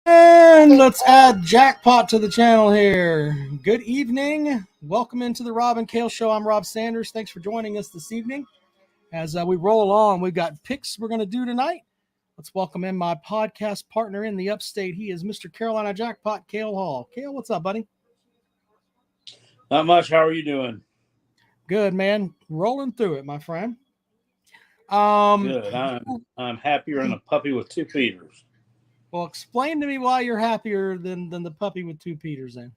And let's add Jackpot to the channel here. Good evening. Welcome into the Rob and Kale Show. I'm Rob Sanders. Thanks for joining us this evening. As we roll along, we've got picks we're going to do tonight. Let's welcome in my podcast partner in the upstate. He is Mr. Carolina Jackpot, Kale Hall. Kale, what's up, buddy? Not much. How are you doing? Good, man. Rolling through it, my friend. Good. I'm happier than a puppy with two Peters. Well, explain to me why you're happier than the puppy with two Peters then.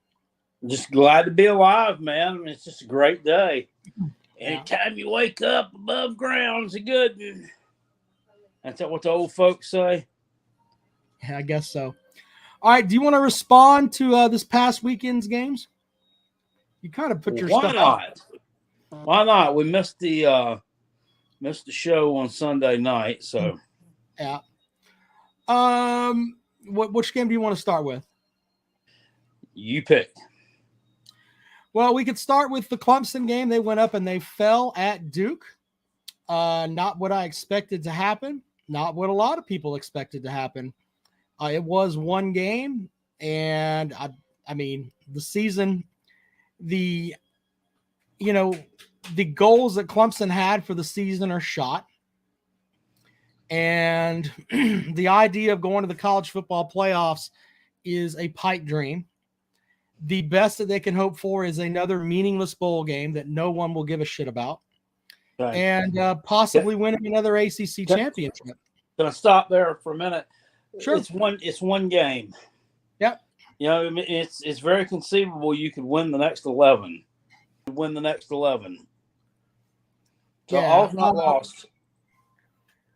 Just glad to be alive, man. It's just a great day. Anytime you wake up above ground is a good one. That's what the old folks say. Yeah, I guess so. All right. Do you want to respond to this past weekend's games? You kind of put your Why stuff not? out. Why not? We missed the show on Sunday night, so yeah. Which game do you want to start with? You pick. Well, we could start with the Clemson game. They went up and they fell at Duke. Not what I expected to happen. Not what a lot of people expected to happen. It was one game, and I mean, the season, the the goals that Clemson had for the season are shot. And the idea of going to the college football playoffs is a pipe dream. The best that they can hope for is another meaningless bowl game that no one will give a shit about. Right. And possibly winning another ACC championship. Gonna stop there for a minute. Sure. It's one game. Yep. It's very conceivable you could win the next 11. Win the next 11. So all's not lost.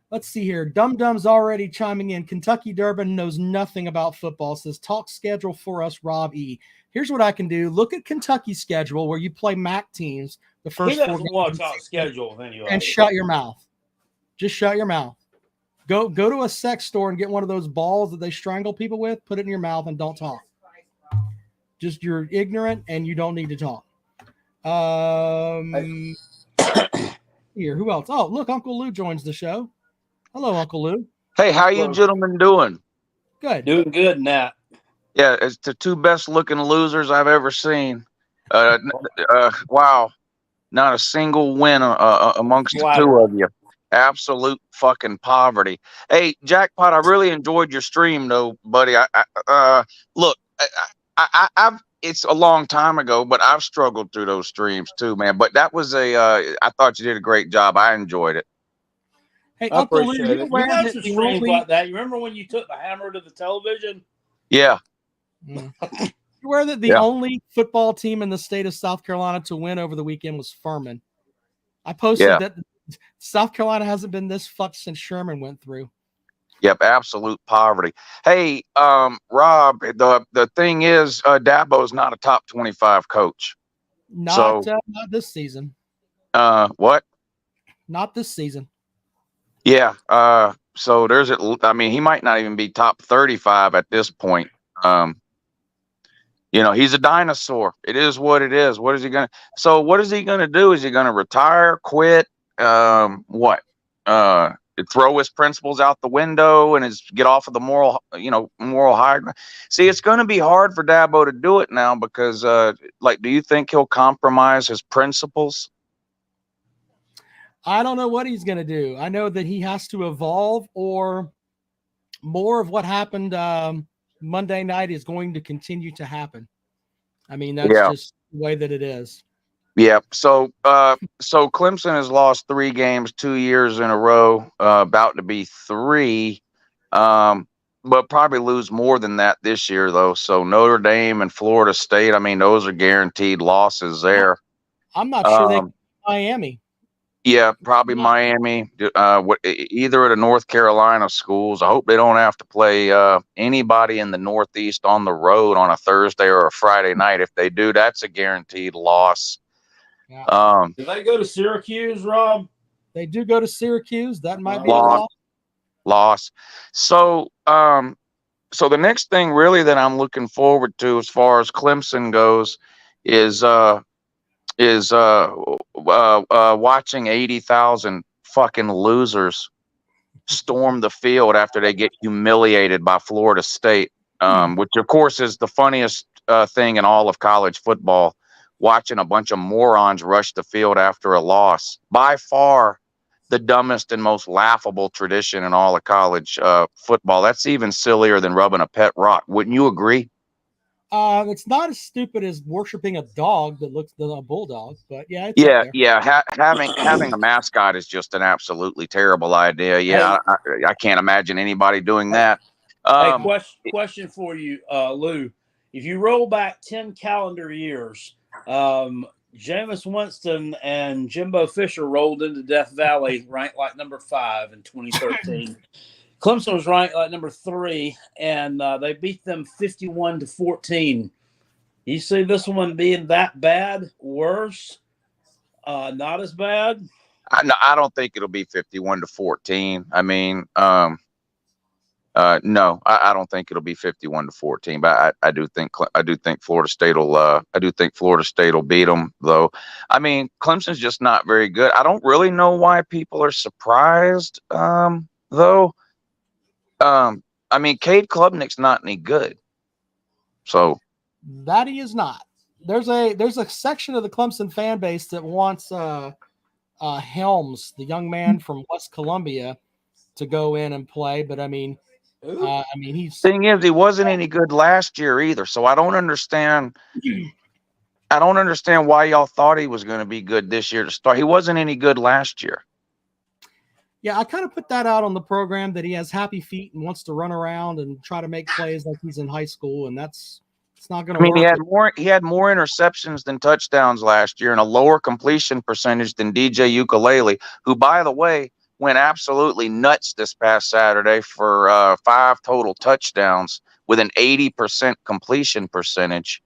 Let's see here. Dum Dum's already chiming in. Kentucky Durban knows nothing about football. Says talk schedule for us, Rob E. Here's what I can do. Look at Kentucky's schedule where you play MAC teams the first 4 games. Want to talk schedule anyway. And shut your mouth. Just shut your mouth. Go to a sex store and get one of those balls that they strangle people with. Put it in your mouth and don't talk. Just you're ignorant and you don't need to talk. Here, who else? Oh, look, Uncle Lou joins the show. Hello, Uncle Lou. Hey, how you gentlemen doing? Good. Doing good, Nat. Yeah, it's the 2 best looking losers I've ever seen. Wow. Not a single win amongst the 2 of you. Absolute fucking poverty. Hey, Jackpot, I really enjoyed your stream though, buddy. Look, I've it's a long time ago, but I've struggled through those streams too, man. But that was I thought you did a great job. I enjoard it. Hey, I Uncle Lou, appreciate you it. aware You had that some the streams only like that. You remember when you took the hammer to the television? Yeah. you aware that the only football team in the state of South Carolina to win over the weekend was Furman? I posted that South Carolina hasn't been this fucked since Sherman went through. Yep, absolute poverty. Hey, Rob, the thing is, Dabo's not a top 25 coach. Not this season. What? Not this season. Yeah. So I mean, he might not even be top 35 at this point. He's a dinosaur. It is what it is. What is he going to? So what is he going to do? Is he going to retire, quit? What? Throw his principles out the window and get off of the moral high ground. See, it's going to be hard for Dabo to do it now because, do you think he'll compromise his principles? I don't know what he's going to do. I know that he has to evolve, or more of what happened Monday night is going to continue to happen. I mean, that's just the way that it is. Yeah. So Clemson has lost 3 games 2 years in a row, about to be 3, but probably lose more than that this year, though. So Notre Dame and Florida State, I mean, those are guaranteed losses there. I'm not sure they can Miami. Yeah, probably Miami, either of the North Carolina schools. I hope they don't have to play anybody in the Northeast on the road on a Thursday or a Friday night. If they do, that's a guaranteed loss. Yeah. Do they go to Syracuse, Rob? They do go to Syracuse. That might be a loss. So the next thing really that I'm looking forward to as far as Clemson goes is watching 80,000 fucking losers storm the field after they get humiliated by Florida State, which of course is the funniest thing in all of college football, watching a bunch of morons rush the field after a loss. By far the dumbest and most laughable tradition in all of college football. That's even sillier than rubbing a pet rock. Wouldn't you agree? It's not as stupid as worshiping a dog that looks like a bulldog, but yeah. Having a mascot is just an absolutely terrible idea. Yeah, hey, I can't imagine anybody doing that. Hey, question for you, Lou. If you roll back 10 calendar years, Jameis Winston and Jimbo Fisher rolled into Death Valley, ranked like number 5 in 2013. Clemson was ranked like number 3, and they beat them 51-14. You see this one being that bad? Worse? Not as bad? I don't think it'll be 51-14. I mean, No, I don't think it'll be 51-14, but I do think Florida State will beat them, though. I mean, Clemson's just not very good. I don't really know why people are surprised, though. I mean, Cade Klubnik's not any good, so that he is not. There's a section of the Clemson fan base that wants Helms, the young man from West Columbia, to go in and play, but I mean, thing is, he wasn't any good last year either. So I don't understand. I don't understand why y'all thought he was going to be good this year to start. He wasn't any good last year. Yeah, I kind of put that out on the program that he has happy feet and wants to run around and try to make plays like he's in high school, and it's not going to work. He had more interceptions than touchdowns last year and a lower completion percentage than DJ Ukulele, who, by the way, went absolutely nuts this past Saturday for 5 total touchdowns with an 80% completion percentage.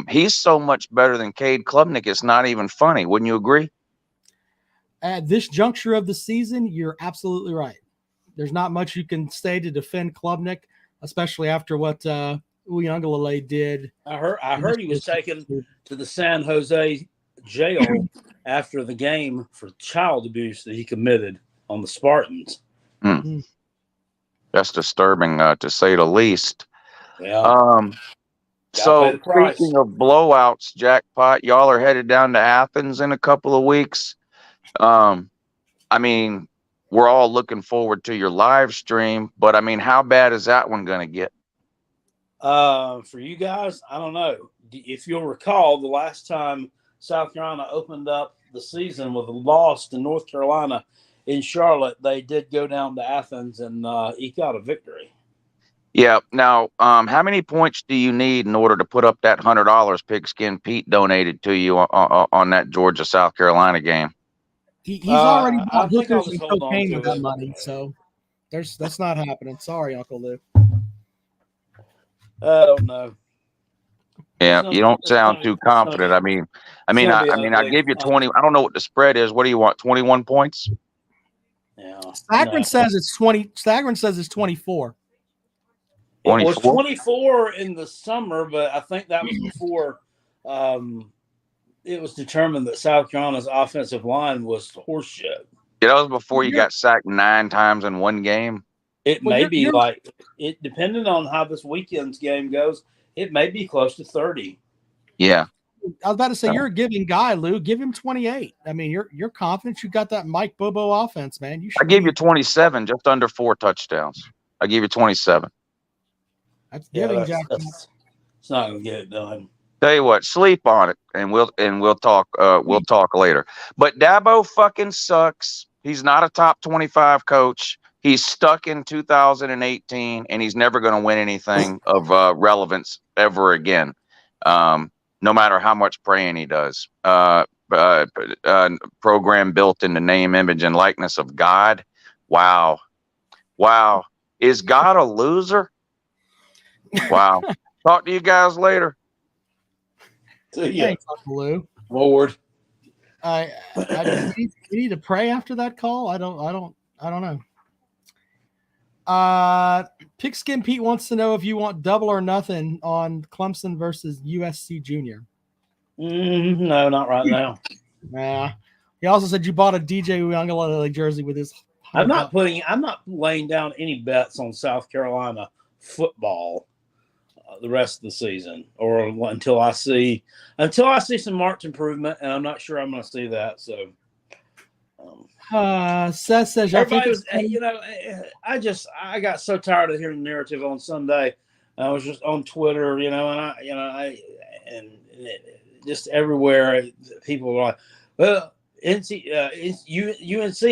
He's so much better than Cade Klubnik. It's not even funny. Wouldn't you agree? At this juncture of the season, you're absolutely right. There's not much you can say to defend Klubnik, especially after what Uiagalelei did. I heard he was taken to the San Jose jail after the game for child abuse that he committed on the Spartans. That's disturbing, to say the least. Yeah. So speaking of blowouts, Jackpot, y'all are headed down to Athens in a couple of weeks. I mean, we're all looking forward to your live stream, but I mean, how bad is that one going to get? For you guys, I don't know. If you'll recall, the last time South Carolina opened up the season with a loss to North Carolina in Charlotte, they did go down to Athens and eke out a victory. Yeah. Now, how many points do you need in order to put up that $100 Pigskin Pete donated to you on that Georgia South Carolina game? He's already bought hookers and cocaine with that money, so that's not happening. Sorry, Uncle Lou. I don't know. Yeah, you don't sound too confident. I mean, I gave you 20. I don't know what the spread is. What do you want? 21 points? Yeah. Staggrin says it's 20. Staggrin says it's 24. It was 24 in the summer, but I think that was before it was determined that South Carolina's offensive line was horseshit. Yeah, that was before you got sacked 9 times in one game. It may be like it, depending on how this weekend's game goes, it may be close to 30. Yeah. I was about to say, you're a giving guy, Lou. Give him 28. I mean, you're confident you got that Mike Bobo offense, man. I gave you 27, just under 4 touchdowns. I gave you 27. That's giving, Jack. It's not gonna get it done. Tell you what, sleep on it, and we'll talk. We'll talk later. But Dabo fucking sucks. He's not a top 25 coach. He's stuck in 2018, and he's never going to win anything of relevance ever again, no matter how much praying he does. Program built in the name, image, and likeness of God. Wow. Is God a loser? Wow. Talk to you guys later. Thanks, Uncle Lou. Lord. You need to pray after that call. I don't know. Pigskin Pete wants to know if you want double or nothing on Clemson versus USC Junior. No, not right now. Nah. He also said you bought a DJ Uiagalelei jersey with his. I'm not laying down any bets on South Carolina football the rest of the season, or until I see some marked improvement, and I'm not sure I'm going to see that. So, Seth says, everybody was, I got so tired of hearing the narrative on Sunday. I was just on Twitter, and just everywhere people were like, well, UNC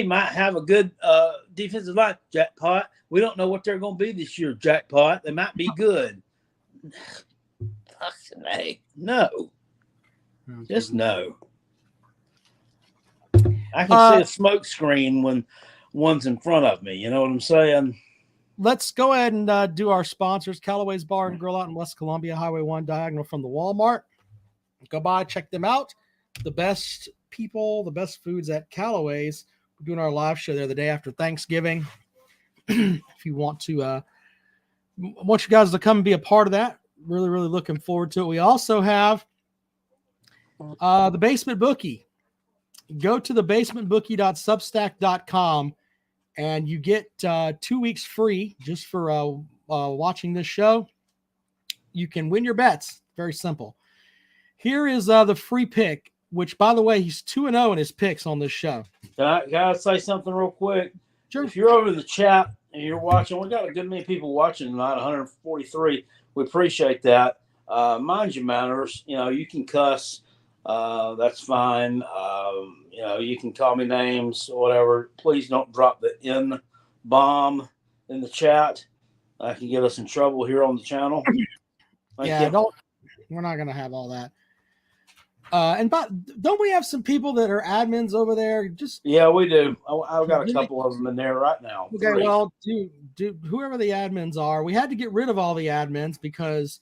might have a good defensive line. Jackpot. We don't know what they're going to be this year. Jackpot. They might be good. No. Just no. I can see a smoke screen when one's in front of me. You know what I'm saying? Let's go ahead and do our sponsors. Callaway's Bar and Grill out in West Columbia, Highway 1 diagonal from the Walmart. Go by, check them out. The best people, the best foods at Callaway's. We're doing our live show there the day after Thanksgiving. if you want to, want you guys to come and be a part of that. Really, really looking forward to it. We also have the Basement Bookie. Go to the basementbookie.substack.com and you get 2 weeks free just for watching this show. You can win your bets. Very simple. Here is the free pick, which, by the way, he's 2-0 in his picks on this show. Can I say something real quick? Sure. If you're over in the chat and you're watching, we got a good many people watching tonight, 143. We appreciate that. Mind your manners. You can cuss. That's fine. You can call me names or whatever. Please don't drop the N bomb in the chat. That can get us in trouble here on the channel. We're not going to have all that. Don't we have some people that are admins over there? Yeah, we do. I've got a couple of them in there right now. Okay, 3. well, do whoever the admins are. We had to get rid of all the admins because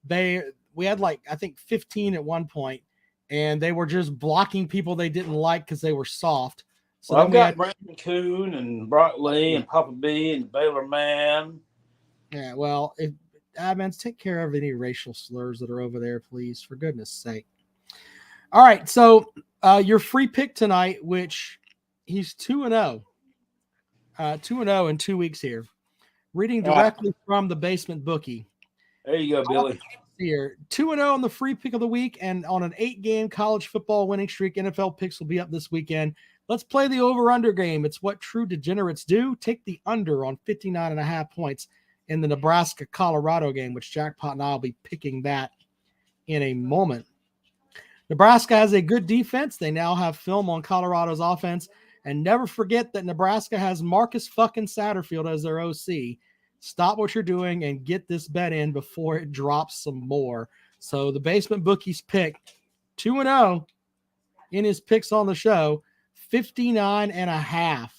we had I think 15 at one point, and they were just blocking people they didn't like because they were soft. So I've got Brandon Kuhn and Brock Lee and Papa B and Baylor Man. Yeah, well, admins, take care of any racial slurs that are over there, please, for goodness sake. All right, so your free pick tonight, which he's 2-0. 2-0 in 2 weeks here. Reading directly from the Basement Bookie. There you go, Billy. Here, 2-0 on the free pick of the week, and on an 8-game college football winning streak. NFL picks will be up this weekend. Let's play the over-under game. It's what true degenerates do. Take the under on 59.5 points in the Nebraska-Colorado game, which Jackpot and I will be picking that in a moment. Nebraska has a good defense. They now have film on Colorado's offense. And never forget that Nebraska has Marcus fucking Satterfield as their OC. Stop what you're doing and get this bet in before it drops some more. So the Basement Bookie's pick, 2-0 in his picks on the show, 59.5.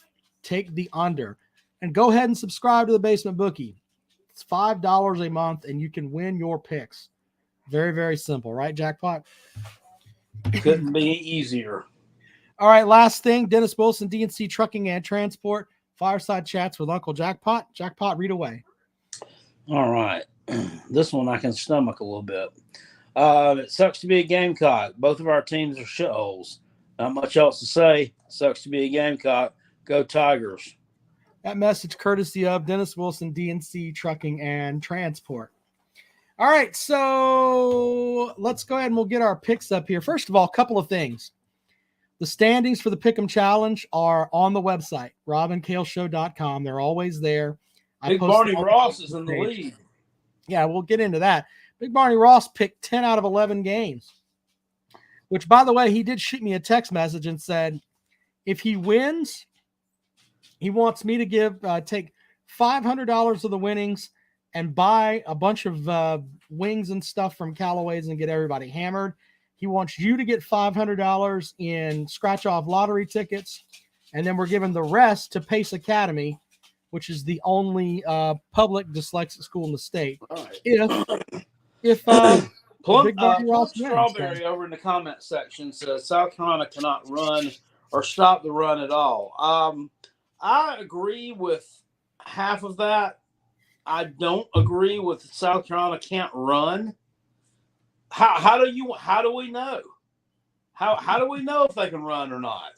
Take the under. And go ahead and subscribe to the Basement Bookie. It's $5 a month, and you can win your picks. Very, very simple, right, Jackpot? Couldn't be easier. All right, last thing, Dennis Wilson, DNC Trucking and Transport, Fireside Chats with Uncle Jackpot. Jackpot, read away. All right. This one I can stomach a little bit. It sucks to be a Gamecock. Both of our teams are shitholes. Not much else to say. Sucks to be a Gamecock. Go Tigers. That message courtesy of Dennis Wilson, DNC Trucking and Transport. All right, so let's go ahead and we'll get our picks up here. First of all, a couple of things. The standings for the Pick'em Challenge are on the website, robandkaleshow.com. They're always there. Big Barney Ross is in the lead. Yeah, we'll get into that. Big Barney Ross picked 10 out of 11 games, which, by the way, he did shoot me a text message and said, if he wins, he wants me to take $500 of the winnings and buy a bunch of wings and stuff from Callaway's and get everybody hammered. He wants you to get $500 in scratch-off lottery tickets, and then we're giving the rest to Pace Academy, which is the only public dyslexic school in the state. Right. If Plum Strawberry over in the comment section says South Carolina cannot run or stop the run at all. I agree with half of that. I don't agree with South Carolina can't run. How do we know? How do we know if they can run or not?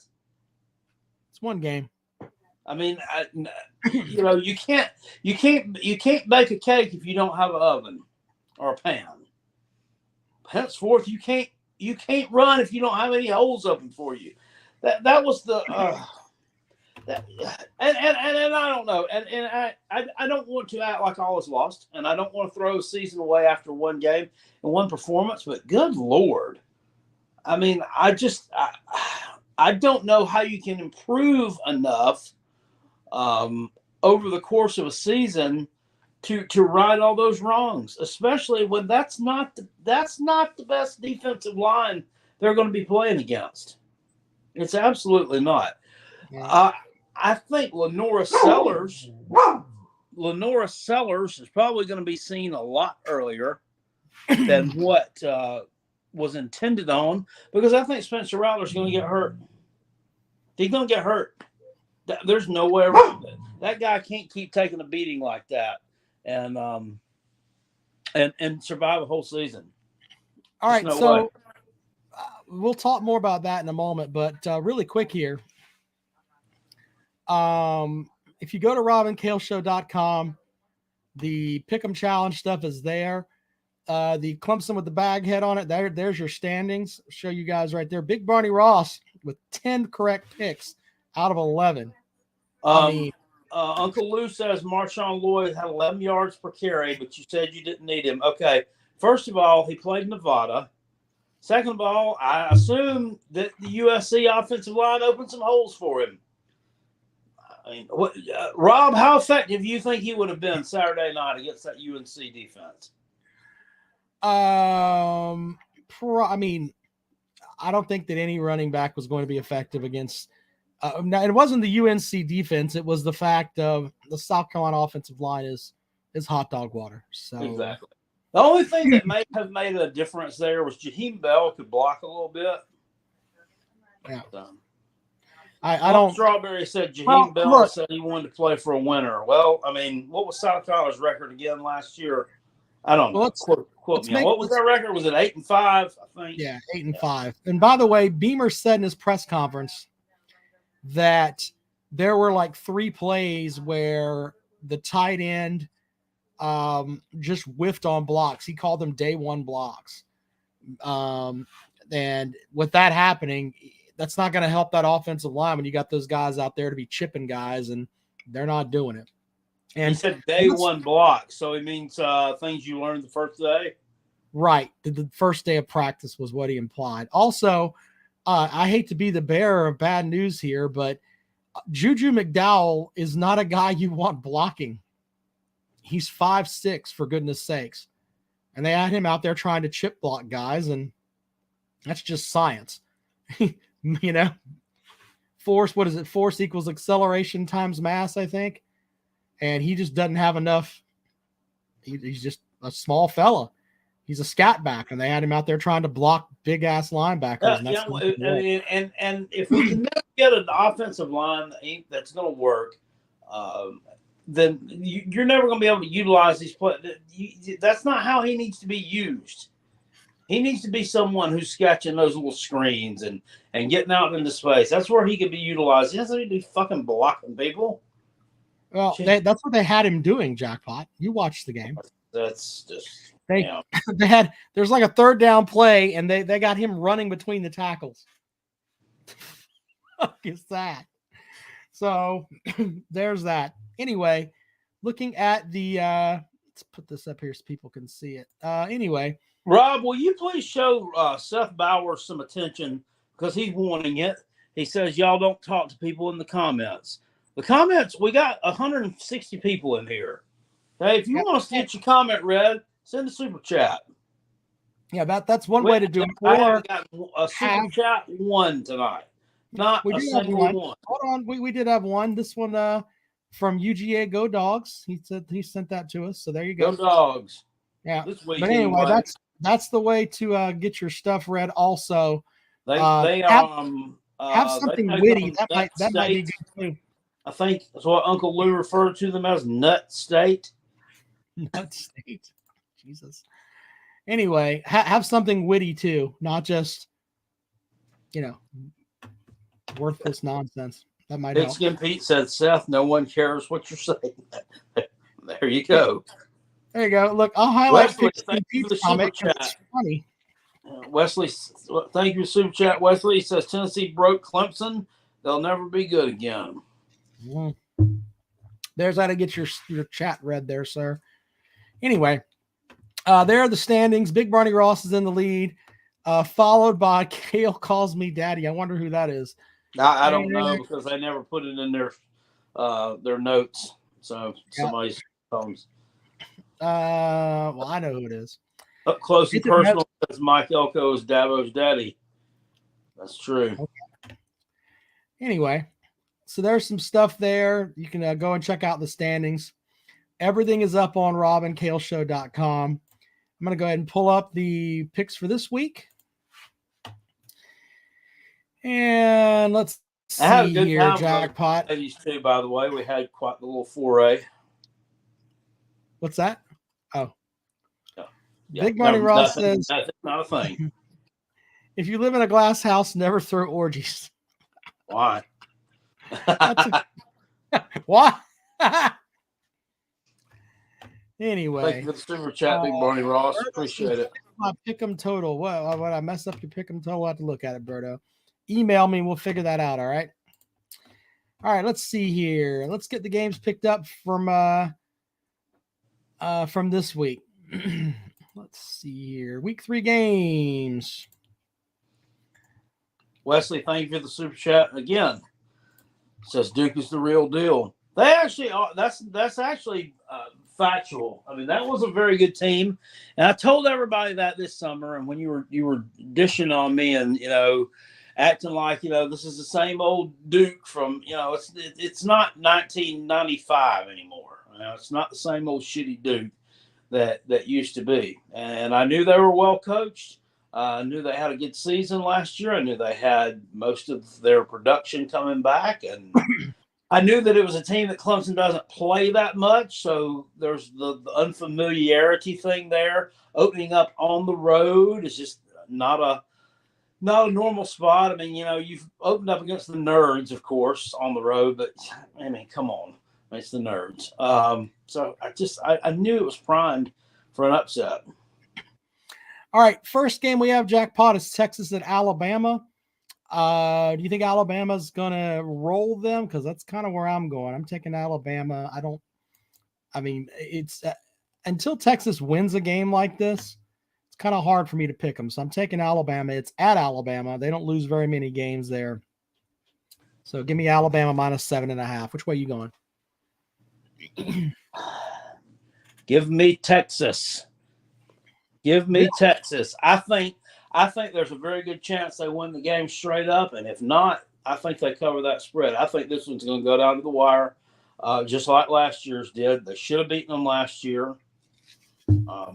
It's one game. I mean, you can't bake a cake if you don't have an oven or a pan. Henceforth, you can't run if you don't have any holes open for you. That was the and I don't know, and I don't want to act like all is lost, and I don't want to throw a season away after one game and one performance. But good Lord, I mean, I don't know how you can improve enough over the course of a season to right all those wrongs, especially when that's not the best defensive line they're going to be playing against. It's absolutely not. Yeah. I think Lenora Sellers is probably going to be seen a lot earlier than what was intended on, because I think Spencer Rattler's going to get hurt. He's going to get hurt. There's no way around it. That guy can't keep taking a beating like that and survive a whole season. All right, no so we'll talk more about that in a moment, but really quick here. If you go to robandkaleshow.com, the Pick'em Challenge stuff is there. The Clemson with the bag head on it, there's your standings. I'll show you guys right there. Big Barney Ross with 10 correct picks out of 11. Uncle Lou says Marshawn Lloyd had 11 yards per carry, but you said you didn't need him. Okay, first of all, he played Nevada. Second of all, I assume that the USC offensive line opened some holes for him. I mean, Rob, how effective do you think he would have been Saturday night against that UNC defense? I mean, I don't think that any running back was going to be effective against. Now, it wasn't the UNC defense; it was the fact of the South Carolina offensive line is hot dog water. So exactly. The only thing that may have made a difference there was Jaheim Bell could block a little bit. Yeah. I don't. Strawberry said Jaheim Bell said he wanted to play for a winner. Well, I mean, what was South Carolina's record again last year? I don't know. Quote me. What was their record? Was it 8-5? I think. Yeah, 8-5. And by the way, Beamer said in his press conference that there were like 3 plays where the tight end just whiffed on blocks. He called them day one blocks. And with that happening, that's not going to help that offensive line when you got those guys out there to be chipping guys, and they're not doing it. And he said day one block, so it means things you learned the first day? Right. The first day of practice was what he implied. Also, I hate to be the bearer of bad news here, but Juju McDowell is not a guy you want blocking. He's 5'6", for goodness sakes. And they had him out there trying to chip block guys, and that's just science. You know, force, what is it? Force equals acceleration times mass, I think. And he just doesn't have enough. He's just a small fella. He's a scat back, and they had him out there trying to block big ass linebackers. And if we can never get an offensive line that's going to work, then you're never going to be able to utilize these players. That's not how he needs to be used. He needs to be someone who's sketching those little screens and getting out into space. That's where he could be utilized. He doesn't need to be fucking blocking people. Well, that's what they had him doing, Jackpot. You watched the game. That's just there's like a third down play, and they got him running between the tackles. Fuck is that? So there's that. Anyway, looking at the let's put this up here so people can see it. Anyway, Rob, will you please show Seth Bauer some attention because he's wanting it. He says y'all don't talk to people in the comments. The comments, we got 160 people in here. Hey, if you want us to get your comment read, send a super chat. Yeah, that's one way to do it. I haven't gotten a super chat one tonight. Not a single one. Hold on, we did have one. This one from UGA Go Dogs. He said he sent that to us. So there you go. Go Dogs. Yeah. But anyway, that's the way to get your stuff read. Also, have something witty. That might be good too. I think that's what Uncle Lou referred to them as, Nut State. Nut State. Jesus. Anyway, have something witty too, not just, worthless nonsense. That might help. Pigskin Pete said, Seth, no one cares what you're saying. There you go. There you go. Look, I'll highlight Pigskin Pete's comment because it's funny. Wesley, thank you, super chat. Wesley says Tennessee broke Clemson. They'll never be good again. There's how to get your chat read there, sir. Anyway, there are the standings. Big Barney Ross is in the lead, followed by Kale Calls Me Daddy. I wonder who that is. I don't know because they never put it in their notes. So somebody's phones. Well, I know who it is. Up close and personal says Mike Elko is Dabo's daddy. That's true. Okay. Anyway, so there's some stuff there. You can go and check out the standings. Everything is up on robandkaleshow.com. I'm going to go ahead and pull up the picks for this week. And let's I had a see good here, time Jackpot. with these two, by the way. We had quite the little foray. What's that? Oh. Yeah, Big Money Ross says, nothing, not a thing. if you live in a glass house, never throw orgies. Why? Why? Anyway. Thank you for the super chat, Big Barney Ross. Appreciate it. My pick'em total. What I mess up your pick'em total? I'll have to look at it, Berto. Email me and we'll figure that out. All right. All right. Let's see here. Let's get the games picked up from this week. Let's see here. Week 3 games. Wesley, thank you for the super chat again. Says Duke is the real deal. They actually are. That's actually factual. I mean, that was a very good team, and I told everybody that this summer. And when you were dishing on me and acting like this is the same old Duke from it's not 1995 anymore. It's not the same old shitty Duke that used to be. And I knew they were well coached. I knew they had a good season last year. I knew they had most of their production coming back, and I knew that it was a team that Clemson doesn't play that much, so there's the unfamiliarity thing there. Opening up on the road is just not a normal spot. I mean, you've opened up against the Nerds, of course, on the road, but I mean, come on, it's the Nerds. So I knew it was primed for an upset. All right, first game we have, Jackpot, is Texas at Alabama. Do you think Alabama's going to roll them? Because that's kind of where I'm going. I'm taking Alabama. It's until Texas wins a game like this, it's kind of hard for me to pick them. So I'm taking Alabama. It's at Alabama. They don't lose very many games there. So give me Alabama -7.5. Which way are you going? Give me Texas. Give me Texas. I think there's a very good chance they win the game straight up, and if not, I think they cover that spread. I think this one's going to go down to the wire, just like last year's did. They should have beaten them last year. I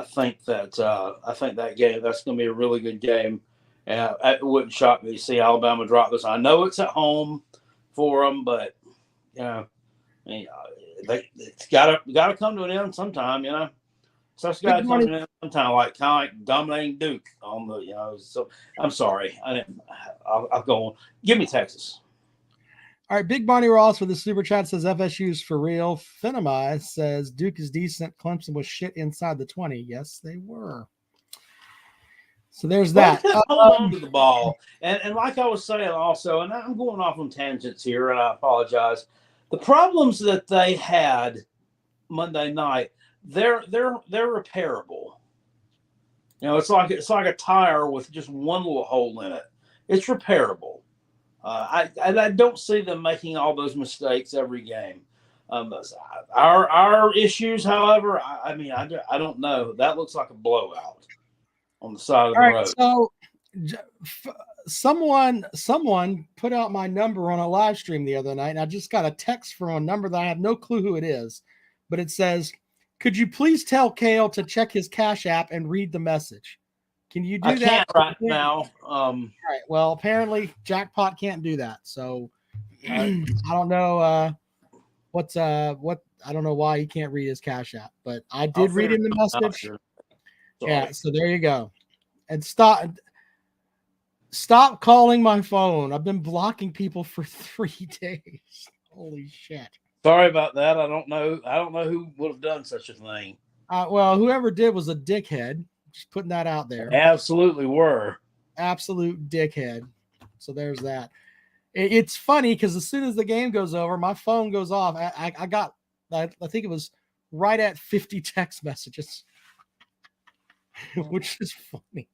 think that game, that's going to be a really good game. It wouldn't shock me to see Alabama drop this. I know it's at home for them, but it's got to come to an end sometime, So it's got to come to an end sometime, kind of like dominating Duke on the, So I'm sorry, I'll go on. Give me Texas. All right, Big Bonnie Ross with the super chat says FSU's for real. Phenemi says Duke is decent. Clemson was shit inside the 20. Yes, they were. So there's that. Hold on to the ball, and like I was saying also, and I'm going off on tangents here, and I apologize. The problems that they had Monday night, they're repairable. It's like a tire with just one little hole in it. It's repairable. I don't see them making all those mistakes every game. Our issues, however, I don't know. That looks like a blowout on the side of the road. So someone put out my number on a live stream the other night, and I just got a text from a number that I have no clue who it is, but it says, "Could you please tell Kale to check his Cash App and read the message?" Can you do that? I can't right now. All right. Well, apparently Jackpot can't do that. So I don't know what I don't know why he can't read his Cash App, but I did read him the message. Yeah, so there you go. And stop calling my phone. I've been blocking people for 3 days. Holy shit. Sorry about that. I don't know who would have done such a thing. Well, whoever did was a dickhead. Just putting that out there. Absolutely were. Absolute dickhead. So there's that. It's funny because as soon as the game goes over, my phone goes off. I think it was right at 50 text messages, which is funny.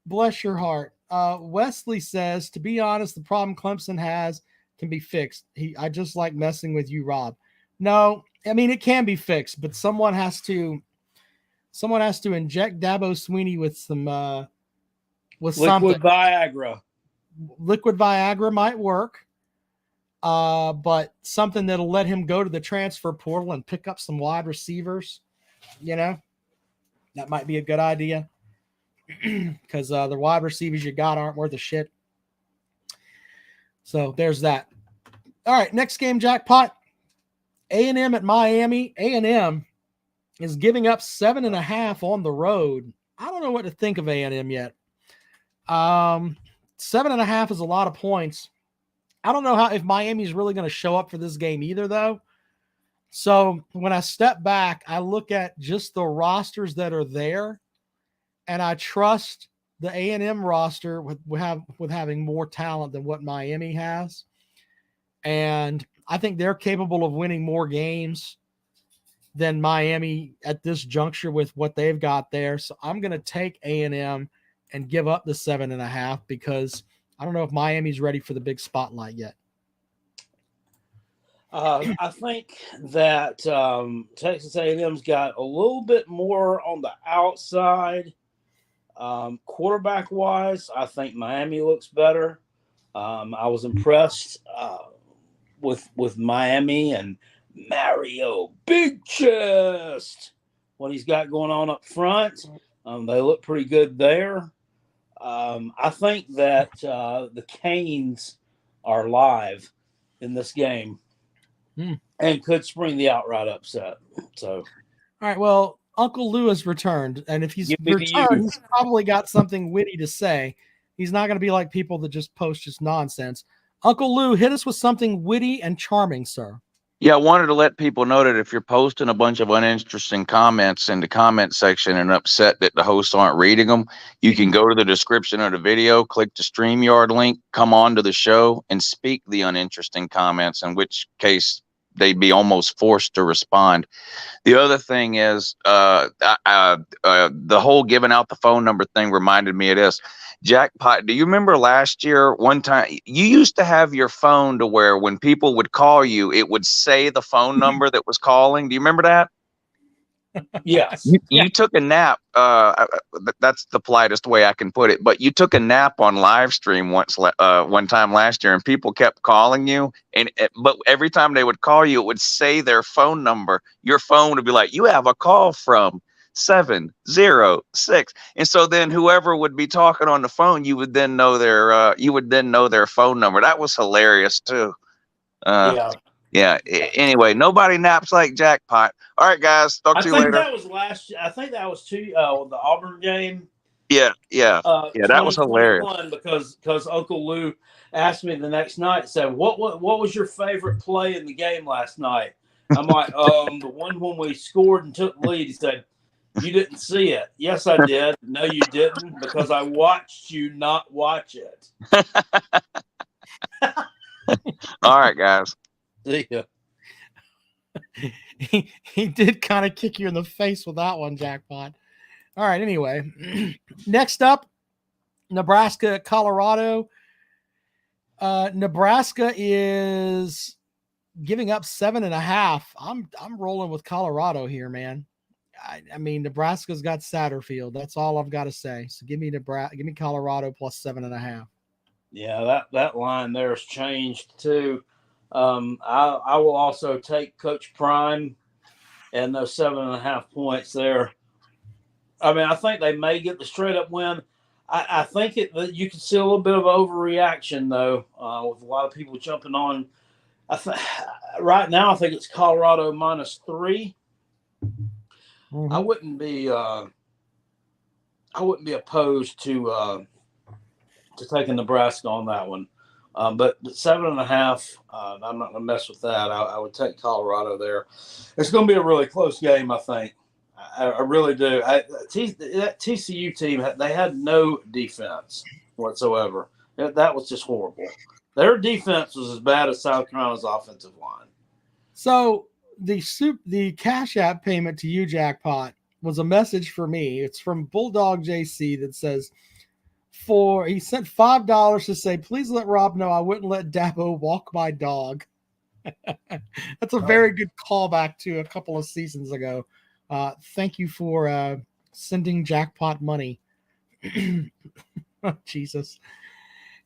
Bless your heart. Wesley says, to be honest, the problem Clemson has can be fixed. I just like messing with you, Rob. No, I mean, it can be fixed, but someone has to inject Dabo Sweeney with some liquid Viagra. Liquid Viagra might work, but something that'll let him go to the transfer portal and pick up some wide receivers, that might be a good idea. because the wide receivers you got aren't worth a shit. So there's that. All right, next game, jackpot. A&M at Miami. A&M is giving up 7.5 on the road. I don't know what to think of A&M yet. 7.5 is a lot of points. I don't know if Miami's really going to show up for this game either, though. So when I step back, I look at just the rosters that are there, and I trust the A&M roster with having more talent than what Miami has. And I think they're capable of winning more games than Miami at this juncture with what they've got there. So I'm going to take A&M and give up the 7.5 because I don't know if Miami's ready for the big spotlight yet. I think that Texas A&M's got a little bit more on the outside. Quarterback-wise, I think Miami looks better. I was impressed with Miami and Mario Big Chest, what he's got going on up front. They look pretty good there. I think that the Canes are live in this game and could spring the outright upset. So, all right, well, Uncle Lou has returned, and if he's returned, he's probably got something witty to say. He's not going to be like people that just post just nonsense. Uncle Lou, hit us with something witty and charming, sir. Yeah, I wanted to let people know that if you're posting a bunch of uninteresting comments in the comment section and upset that the hosts aren't reading them, you can go to the description of the video, click the StreamYard link, come on to the show, and speak the uninteresting comments, in which case they'd be almost forced to respond. The other thing is the whole giving out the phone number thing reminded me of this. Jackpot, do you remember last year, one time, you used to have your phone to where when people would call you, it would say the phone number that was calling. Do you remember that? Yes. You took a nap. That's the politest way I can put it. But you took a nap on live stream one time last year, and people kept calling you. But every time they would call you, it would say their phone number. Your phone would be like, "You have a call from 706," and so then whoever would be talking on the phone, you would then know their phone number. That was hilarious too. Yeah. Anyway, nobody naps like Jackpot. All right, guys. Talk to you later. That was last. I think that was the Auburn game. Yeah. That was hilarious because Uncle Lou asked me the next night. Said, "What was your favorite play in the game last night?" I'm like, the one when we scored and took the lead." He said, "You didn't see it." "Yes, I did." "No, you didn't, because I watched you not watch it." All right, guys. See ya. He did kind of kick you in the face with that one, Jackpot. All right, anyway. Next up, Nebraska, Colorado. Nebraska is giving up 7.5. I'm rolling with Colorado here, man. I mean, Nebraska's got Satterfield. That's all I've got to say. So give me Colorado plus 7.5. Yeah, that line there has changed too. I will also take Coach Prime and those 7.5 points there. I mean, I think they may get the straight up win. I think you can see a little bit of overreaction though, with a lot of people jumping on. Right now, I think it's Colorado -3. Mm-hmm. I wouldn't be opposed to taking Nebraska on that one. But 7.5, I'm not going to mess with that. I would take Colorado there. It's going to be a really close game, I think. I really do. That TCU team, they had no defense whatsoever. That was just horrible. Their defense was as bad as South Carolina's offensive line. So the Cash App payment to you, Jackpot, was a message for me. It's from Bulldog JC that says, he sent $5 to say, "Please let Rob know I wouldn't let Dabo walk my dog." That's a very good callback to a couple of seasons ago. Thank you for sending Jackpot money. Jesus.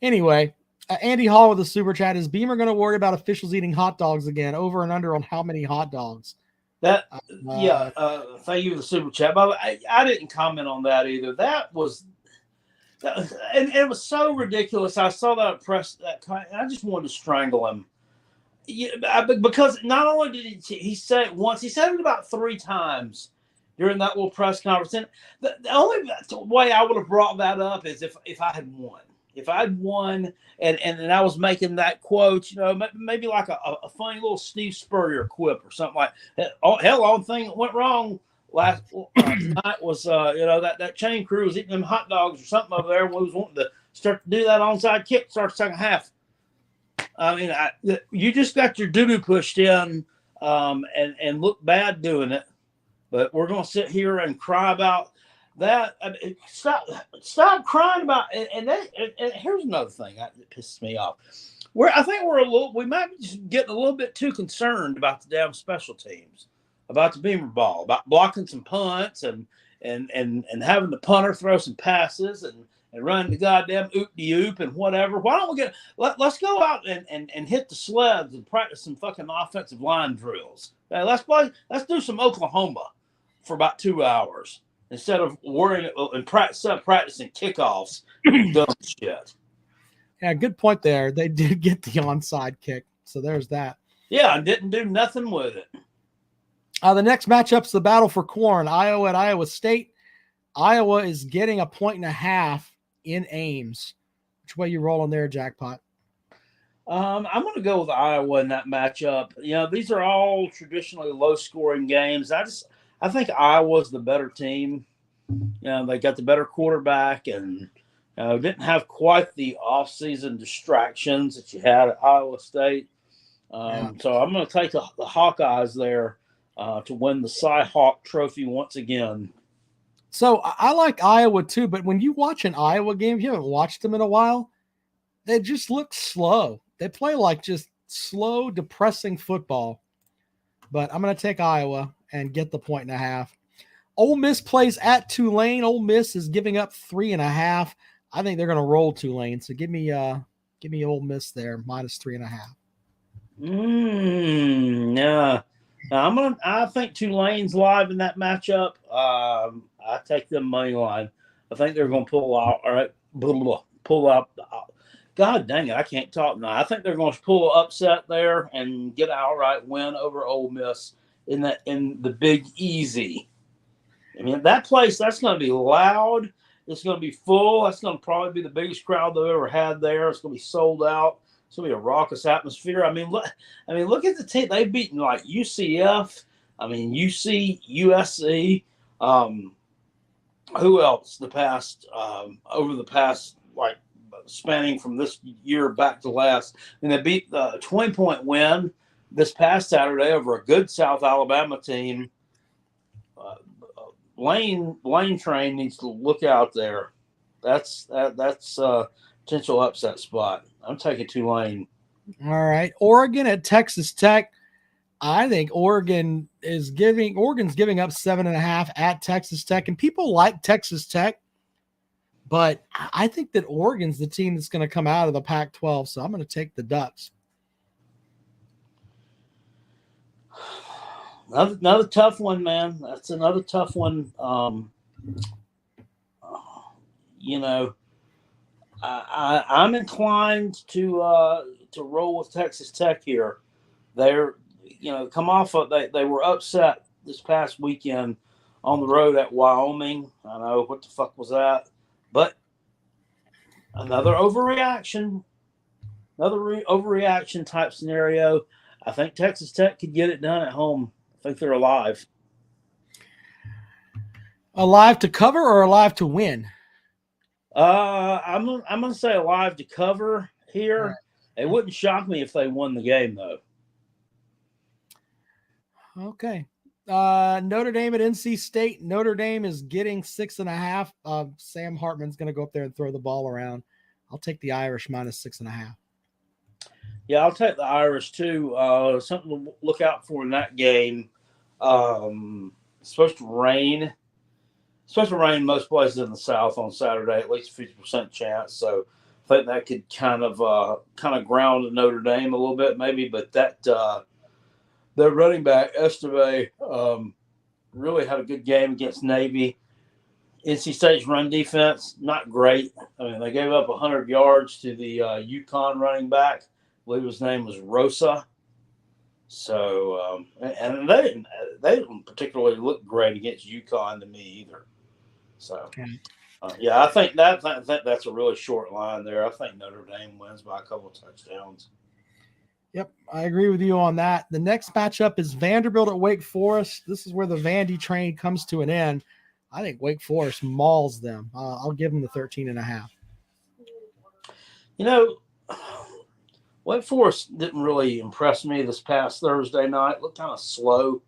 Anyway, Andy Hall with a super chat. Is Beamer going to worry about officials eating hot dogs again? Over and under on how many hot dogs? Thank you for the super chat. But I didn't comment on that either. That was And it was so ridiculous. I saw that press that I just wanted to strangle him. Yeah, because not only did he say it once, he said it about 3 times during that little press conference. And the only way I would have brought that up is if I had won. If I'd won and I was making that quote, maybe like a funny little Steve Spurrier quip or something like that. Hell, only thing that went wrong last night was, that chain crew was eating them hot dogs or something over there. We was wanting to start to do that onside kick, start the second half. I mean, you just got your doo-doo pushed in and look bad doing it. But we're going to sit here and cry about that. I mean, stop crying about it. And here's another thing that pisses me off. I think we might be just getting a little bit too concerned about the damn special teams, about the beamer ball, about blocking some punts and having the punter throw some passes and running the goddamn oop-de-oop and whatever. Why don't we let's go out and hit the sleds and practice some fucking offensive line drills. Let's do some Oklahoma for about 2 hours instead of worrying and practicing kickoffs and dumb shit. Yeah, good point there. They did get the onside kick, so there's that. Yeah, I didn't do nothing with it. The next matchup's the battle for corn, Iowa at Iowa State. Iowa is getting 1.5 in Ames. Which way you rolling there, Jackpot? I'm going to go with Iowa in that matchup. These are all traditionally low-scoring games. I think Iowa's the better team. They got the better quarterback and didn't have quite the off-season distractions that you had at Iowa State. So I'm going to take the Hawkeyes there to win the Cy-Hawk Trophy once again. So I like Iowa too, but when you watch an Iowa game, if you haven't watched them in a while, they just look slow. They play like just slow, depressing football. But I'm going to take Iowa and get the 1.5. Ole Miss plays at Tulane. Ole Miss is giving up 3.5. I think they're going to roll Tulane. So give me Ole Miss there, -3.5. Yeah. I think Tulane's live in that matchup. I take them money line. I think they're going to pull out. All right, pull out. God dang it, I can't talk now. I think they're going to pull an upset there and get an outright win over Ole Miss in the Big Easy. I mean, that place, that's going to be loud. It's going to be full. That's going to probably be the biggest crowd they've ever had there. It's going to be sold out. It's going to be a raucous atmosphere. I mean, look at the team. They've beaten like UCF. I mean, UC, USC. Who else? Over the past, like, spanning from this year back to last. And they beat the 20-point win this past Saturday over a good South Alabama team. Lane Train needs to look out there. That's potential upset spot. I'm taking Tulane. All right. Oregon at Texas Tech. I think Oregon's giving up 7.5 at Texas Tech, and people like Texas Tech, but I think that Oregon's the team that's going to come out of the Pac-12, so I'm going to take the Ducks. Another tough one, man. That's another tough one. I'm inclined to roll with Texas Tech here. They're, come off of they were upset this past weekend on the road at Wyoming. I know, what the fuck was that? But another overreaction type scenario. I think Texas Tech could get it done at home. I think they're alive. Alive to cover or alive to win? I'm gonna say alive to cover here. Right. It wouldn't shock me if they won the game though. Okay. Notre Dame at NC State. Notre Dame is getting 6.5. Sam Hartman's going to go up there and throw the ball around. I'll take the Irish -6.5. Yeah, I'll take the Irish too. Something to look out for in that game. It's supposed to rain. It's supposed to rain most places in the South on Saturday, at least 50% chance. So I think that could kind of ground Notre Dame a little bit, maybe. But that their running back Esteve really had a good game against Navy. NC State's run defense, not great. I mean, they gave up 100 yards to the UConn running back. I believe his name was Rosa. So, and they didn't particularly look great against UConn to me either. So, I think that's a really short line there. I think Notre Dame wins by a couple of touchdowns. Yep, I agree with you on that. The next matchup is Vanderbilt at Wake Forest. This is where the Vandy train comes to an end. I think Wake Forest mauls them. I'll give them the 13.5. You know, Wake Forest didn't really impress me this past Thursday night. Looked kind of slow.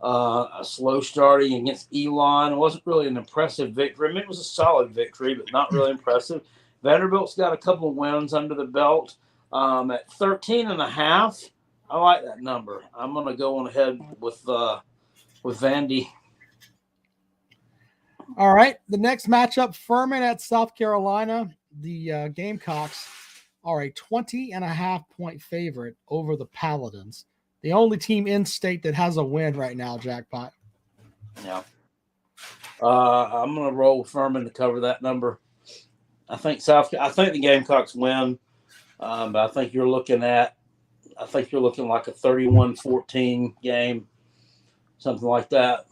A slow starting against Elon. It wasn't really an impressive victory. I mean, it was a solid victory, but not really impressive. Vanderbilt's got a couple of wins under the belt. At 13.5, I like that number. I'm going to go on ahead with Vandy. All right, the next matchup, Furman at South Carolina. The Gamecocks are a 20.5-point favorite over the Paladins. The only team in state that has a win right now, Jackpot. Yeah. I'm going to roll with Furman to cover that number. I think the Gamecocks win, but I think you're looking like a 31-14 game, something like that.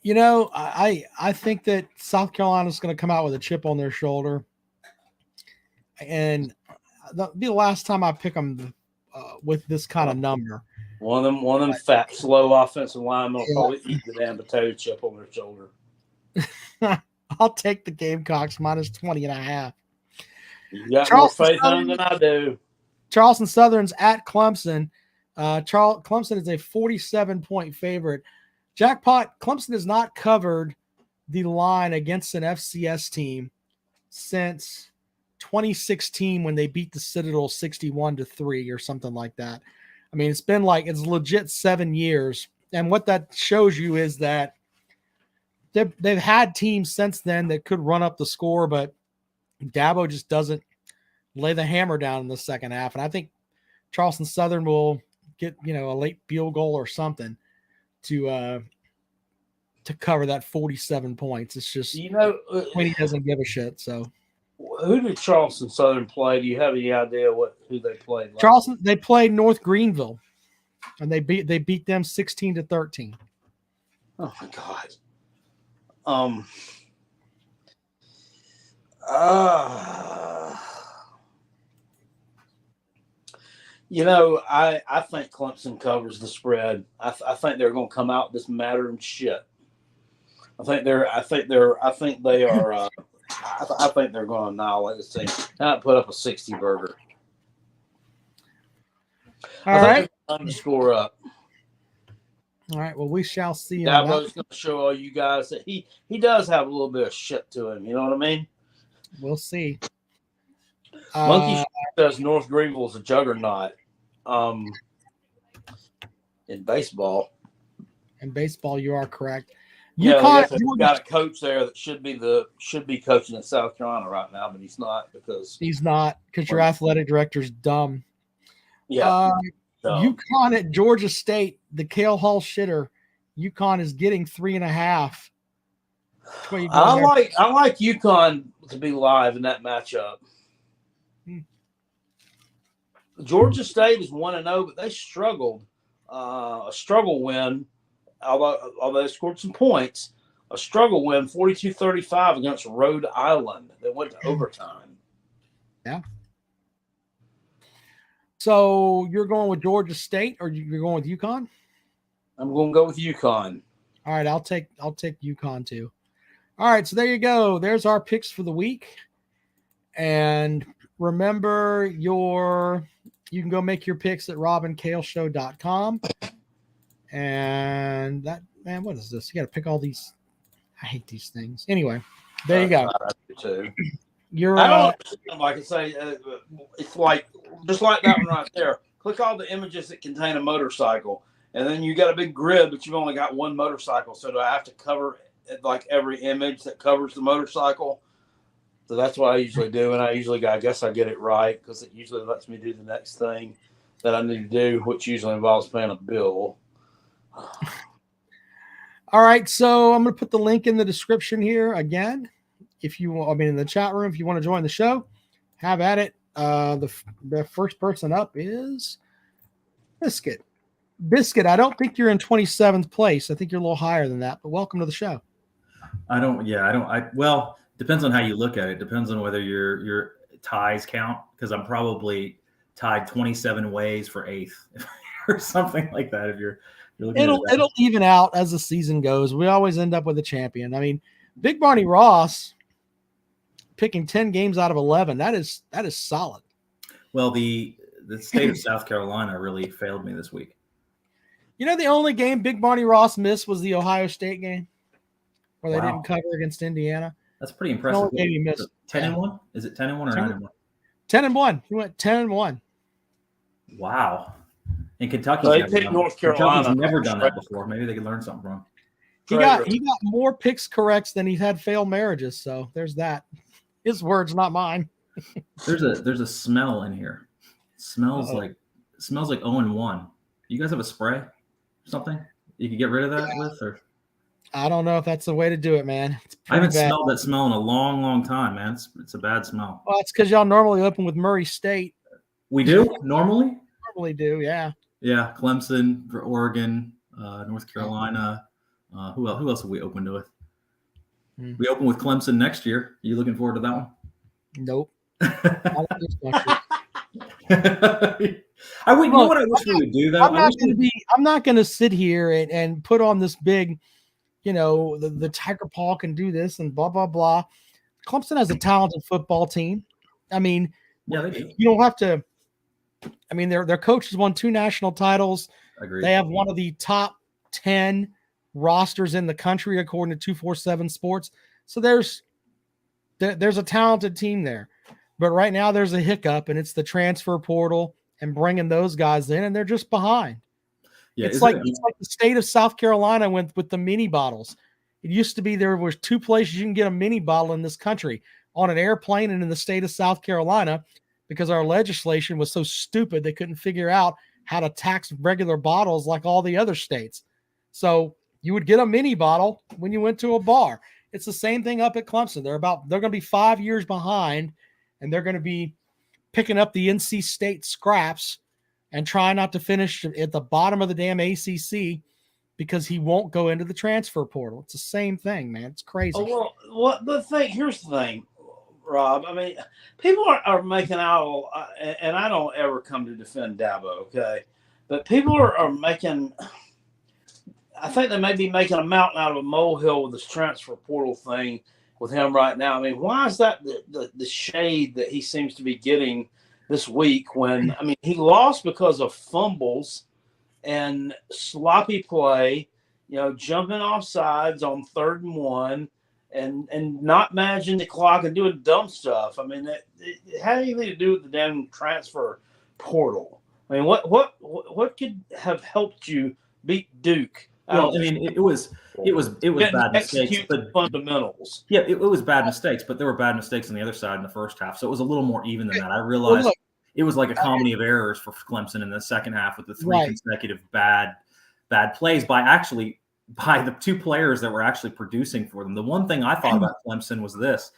You know, I think that South Carolina's going to come out with a chip on their shoulder, and that'll be the last time I pick them with this kind of number. One of them fat, slow offensive linemen will probably eat the damn potato chip on their shoulder. I'll take the Gamecocks minus 20.5. You got more faith in them than I do. Charleston Southern's at Clemson. Clemson is a 47-point favorite. Jackpot, Clemson has not covered the line against an FCS team since 2016 when they beat the Citadel 61-3 or something like that. I mean, it's legit 7 years. And what that shows you is that they've had teams since then that could run up the score, but Dabo just doesn't lay the hammer down in the second half. And I think Charleston Southern will get, a late field goal or something to cover that 47 points. It's just, when he doesn't give a shit. So who did Charleston Southern play? Do you have any idea who they played? Charleston, they played North Greenville, and they beat them 16-13. Oh my God. I think Clemson covers the spread. I think they're going to come out this matter and shit. I think they're going to annihilate this team. Not put up a 60 burger. All right. Time to score up. All right. Well, we shall see. Dabo's going to show all you guys that he does have a little bit of shit to him. You know what I mean? We'll see. Monkey says North Greenville is a juggernaut. In baseball. In baseball, you are correct. We've got a coach there that should be coaching in South Carolina right now, but he's not because your athletic director's dumb. Yeah. UConn at Georgia State, the Cale Hall shitter. UConn is getting 3.5. I like UConn to be live in that matchup. Georgia State is 1-0, but they struggled. A struggle win, although they scored some points. A struggle win, 42-35 against Rhode Island. They went to overtime. Yeah. So you're going with Georgia State, or you're going with UConn? I'm going to go with UConn. All right, I'll take UConn too. All right, so there you go. There's our picks for the week. And remember, you can go make your picks at robandkaleshow.com. And that, man, what is this? You got to pick all these. I hate these things. Anyway, there you go. I do too. I don't like I say. It's like just like that one right there. Click all the images that contain a motorcycle, and then you got a big grid, but you've only got one motorcycle. So do I have to cover like every image that covers the motorcycle? So that's what I usually do, and I guess I get it right because it usually lets me do the next thing that I need to do, which usually involves paying a bill. All right, so I'm going to put the link in the description here again. If you, in the chat room, if you want to join the show, have at it. The first person up is Biscuit. Biscuit, I don't think you're in 27th place. I think you're a little higher than that, but welcome to the show. Well, depends on how you look at it. Depends on whether your ties count, because I'm probably tied 27 ways for 8th or something like that. If you're looking it'll even out as the season goes. We always end up with a champion. I mean, Big Barney Ross picking 10 games out of 11. That is solid. Well, the state of South Carolina really failed me this week. You know, the only game Big Barney Ross missed was the Ohio State game where they didn't cover against Indiana. That's pretty impressive. The only game he missed. 10-1? Is it 10-1 or 9-1? 10-1. He went 10-1one. Wow. And Kentucky's North Carolina. Kentucky's never done that before. Maybe they could learn something from him. He got more picks corrects than he's had failed marriages. So there's that. His words, not mine. There's a smell in here. It smells like 0-1. You guys have a spray or something you can get rid of that with? Or I don't know if that's the way to do it, man. I haven't smelled that smell in a long, long time, man. It's a bad smell. Well, it's because y'all normally open with Murray State. We do? Normally? Normally do, yeah. Yeah, Clemson, Oregon, North Carolina. Who else have we opened with? We open with Clemson next year. You looking forward to that one? Nope. I wish we would do that. I'm not going to sit here and put on this big, the Tiger Paw can do this and blah, blah, blah. Clemson has a talented football team. I mean, yeah, they do. You don't have to. I mean, their coaches won 2 national titles. Agreed. They have one of the top 10 rosters in the country, according to 247 Sports. So there's a talented team there. But right now there's a hiccup, and it's the transfer portal and bringing those guys in, and they're just behind. Yeah, it's like the state of South Carolina went with the mini bottles. It used to be there was 2 places you can get a mini bottle in this country, on an airplane and in the state of South Carolina, because our legislation was so stupid they couldn't figure out how to tax regular bottles like all the other states. So you would get a mini bottle when you went to a bar. It's the same thing up at Clemson. They're going to be 5 years behind, and they're going to be picking up the NC State scraps and trying not to finish at the bottom of the damn ACC because he won't go into the transfer portal. It's the same thing, man. It's crazy. Oh, well, here's the thing, Rob. I mean, people are making out, and I don't ever come to defend Dabo, okay? But people are making, I think they may be making a mountain out of a molehill with this transfer portal thing with him right now. I mean, why is that the shade that he seems to be getting this week when, I mean, he lost because of fumbles and sloppy play, jumping off sides on 3rd and 1 and not managing the clock and doing dumb stuff. I mean, it had anything to do with the damn transfer portal. I mean, what could have helped you beat Duke? Well, I mean, it was bad mistakes, but fundamentals. Yeah, it was bad mistakes, but there were bad mistakes on the other side in the first half, so it was a little more even than that. I realized it was like a comedy of errors for Clemson in the second half with the 3 consecutive bad plays by the 2 players that were actually producing for them. The one thing I thought about Clemson was this: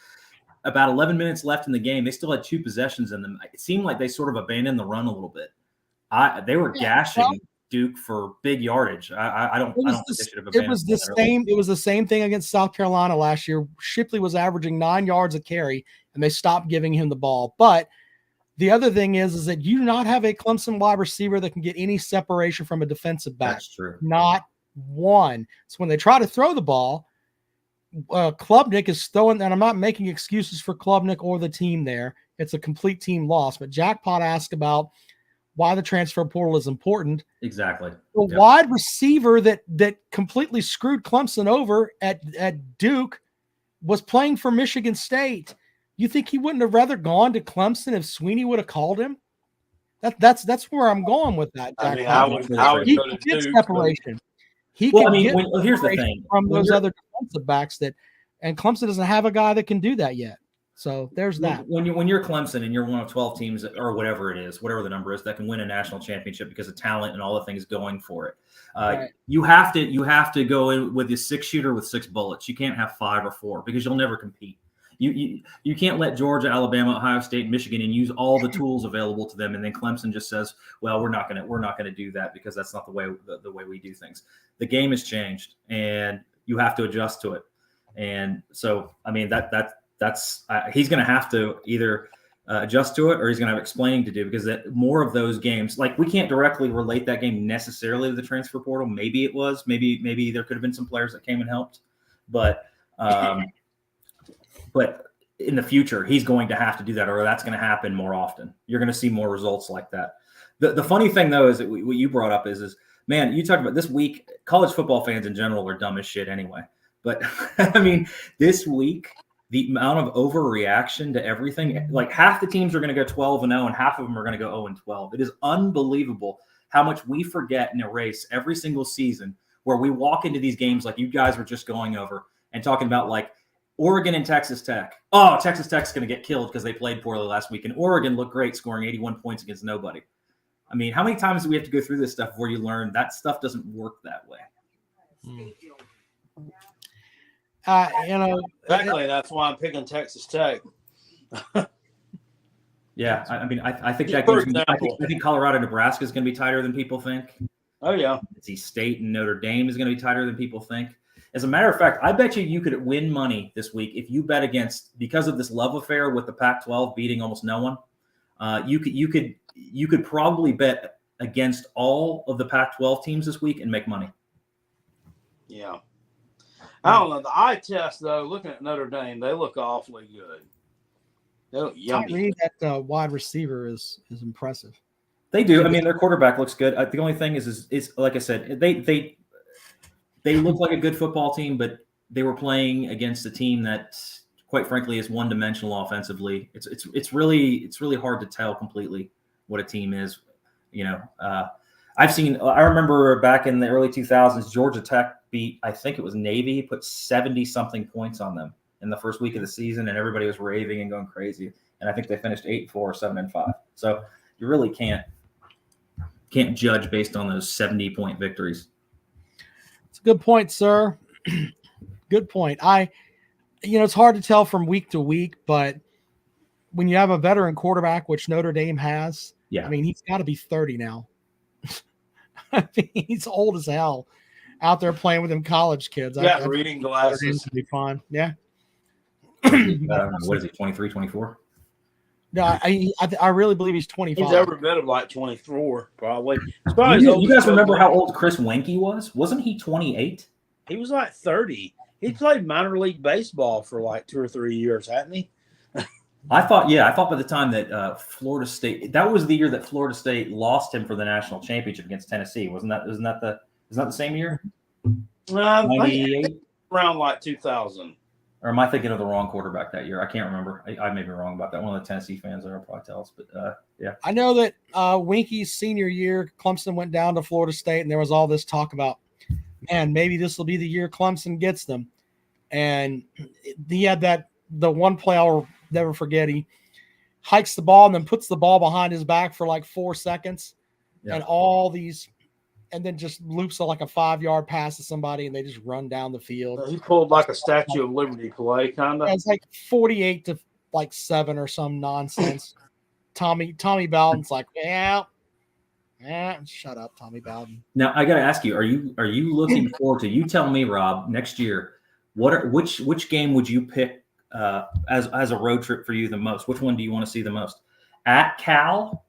about 11 minutes left in the game, they still had 2 possessions in them. It seemed like they sort of abandoned the run a little bit. They were gashing Duke for big yardage. I don't think they should have abandoned it was the same thing against South Carolina last year. Shipley was averaging 9 yards a carry, and they stopped giving him the ball. But the other thing is that you do not have a Clemson wide receiver that can get any separation from a defensive back. That's true. Not one. So when they try to throw the ball, Klubnik is throwing, and I'm not making excuses for Klubnik or the team there. It's a complete team loss. But Jackpot asked about why the transfer portal is important. Exactly. The wide receiver that completely screwed Clemson over at Duke was playing for Michigan State. You think he wouldn't have rather gone to Clemson if Sweeney would have called him? That's where I'm going with that. I mean, I would he go to can get Duke, separation. He well, can I mean, get here's the thing from those other defensive backs and Clemson doesn't have a guy that can do that yet. So there's that. When you're Clemson and you're one of 12 teams or whatever it is, whatever the number is, that can win a national championship because of talent and all the things going for it. Right. You have to go in with a 6-shooter with 6 bullets. You can't have 5 or 4 because you'll never compete. You can't let Georgia, Alabama, Ohio State, Michigan, and use all the tools available to them, and then Clemson just says, "Well, we're not gonna do that because that's not the way we do things." The game has changed, and you have to adjust to it. And so, I mean, that's he's going to have to either adjust to it or he's going to have explaining to do, because more of those games, like, we can't directly relate that game necessarily to the transfer portal. Maybe it was, maybe there could have been some players that came and helped, but in the future, he's going to have to do that, or that's going to happen more often. You're going to see more results like that. The funny thing, though, is that what you brought up is, man, you talk about this week, college football fans in general are dumb as shit anyway. But, I mean, this week, the amount of overreaction to everything, like half the teams are going to go 12-0 and half of them are going to go 0-12. It is unbelievable how much we forget and erase every single season, where we walk into these games like you guys were just going over and talking about, like, Oregon and Texas Tech. Oh, Texas Tech's going to get killed because they played poorly last week. And Oregon looked great, scoring 81 points against nobody. I mean, how many times do we have to go through this stuff before you learn that stuff doesn't work that way? Exactly. That's why I'm picking Texas Tech. Yeah, I mean, I think that game's I think Colorado, Nebraska is going to be tighter than people think. Oh yeah, NC State and Notre Dame is going to be tighter than people think. As a matter of fact, I bet you could win money this week if you bet against, because of this love affair with the Pac-12 beating almost no one. You could probably bet against all of the Pac-12 teams this week and make money. Yeah. I don't know. The eye test, though, looking at Notre Dame, they look awfully good. They look yummy. That wide receiver is impressive. They do. I mean, their quarterback looks good. The only thing is like I said, they look like a good football team, but they were playing against a team that, quite frankly, is one-dimensional offensively. It's really hard to tell completely what a team is. You know, I remember back in the early 2000s, Georgia Tech beat, I think it was Navy, put 70-something points on them in the first week of the season, and everybody was raving and going crazy. And I think they finished 8-4, 7-5. So you really can't judge based on those 70-point victories. It's a good point, sir. Good point. It's hard to tell from week to week, but when you have a veteran quarterback, which Notre Dame has, I mean, he's got to be 30 now. I mean, he's old as hell out there playing with them college kids. Yeah, reading glasses. Be fine. Yeah. What is he, 23, 24? No, I really believe he's 25. He's every bit of like 24, probably. You guys remember how old Chris Wenke was? Wasn't he 28? He was like 30. He played minor league baseball for like 2 or 3 years, hadn't he? I thought by the time that Florida State, that was the year that Florida State lost him for the national championship against Tennessee. Isn't that the same year? 98? Around like 2000. Or am I thinking of the wrong quarterback that year? I can't remember. I may be wrong about that. One of the Tennessee fans will probably tell us. But yeah. I know that Winky's senior year, Clemson went down to Florida State, and there was all this talk about, man, maybe this will be the year Clemson gets them. And he had the one play I'll never forget. He hikes the ball and then puts the ball behind his back for like 4 seconds. Yeah. And then just loops like a 5-yard pass to somebody, and they just run down the field. He pulled like a Statue of Liberty play, kind of. It's like 48-7 or some nonsense. Tommy Bowden's like, yeah, shut up, Tommy Bowden. Now I got to ask you: Are you looking forward to? You tell me, Rob. Next year, which game would you pick as a road trip for you the most? Which one do you want to see the most? At Cal,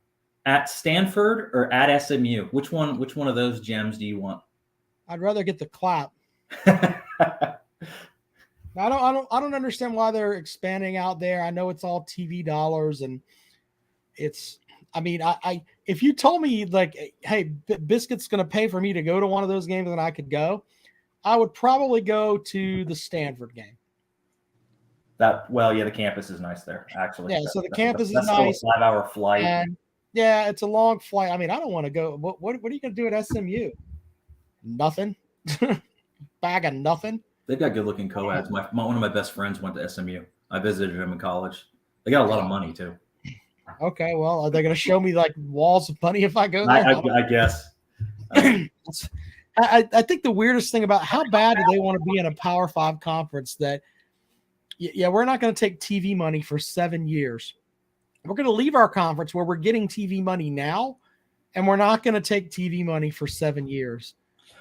at Stanford, or at SMU? Which one of those gems do you want? I'd rather get the clap. I don't understand why they're expanding out there. I know it's all TV dollars, and it's. I mean, if you told me like, hey, Biscuit's going to pay for me to go to one of those games, and I could go, I would probably go to the Stanford game. The campus is nice there, actually. Yeah, so the campus is nice. Still a 5-hour flight. And yeah, it's a long flight. I mean, I don't want to go. What are you going to do at SMU? Nothing. Bag of nothing. They've got good-looking co-eds. One of my best friends went to SMU. I visited them in college. They got a lot of money too. Okay, well, are they going to show me like walls of money if I go there? I guess. I think the weirdest thing about how bad do they want to be in a Power 5 conference that, yeah, we're not going to take TV money for 7 years. We're going to leave our conference where we're getting TV money now, and we're not going to take TV money for 7 years.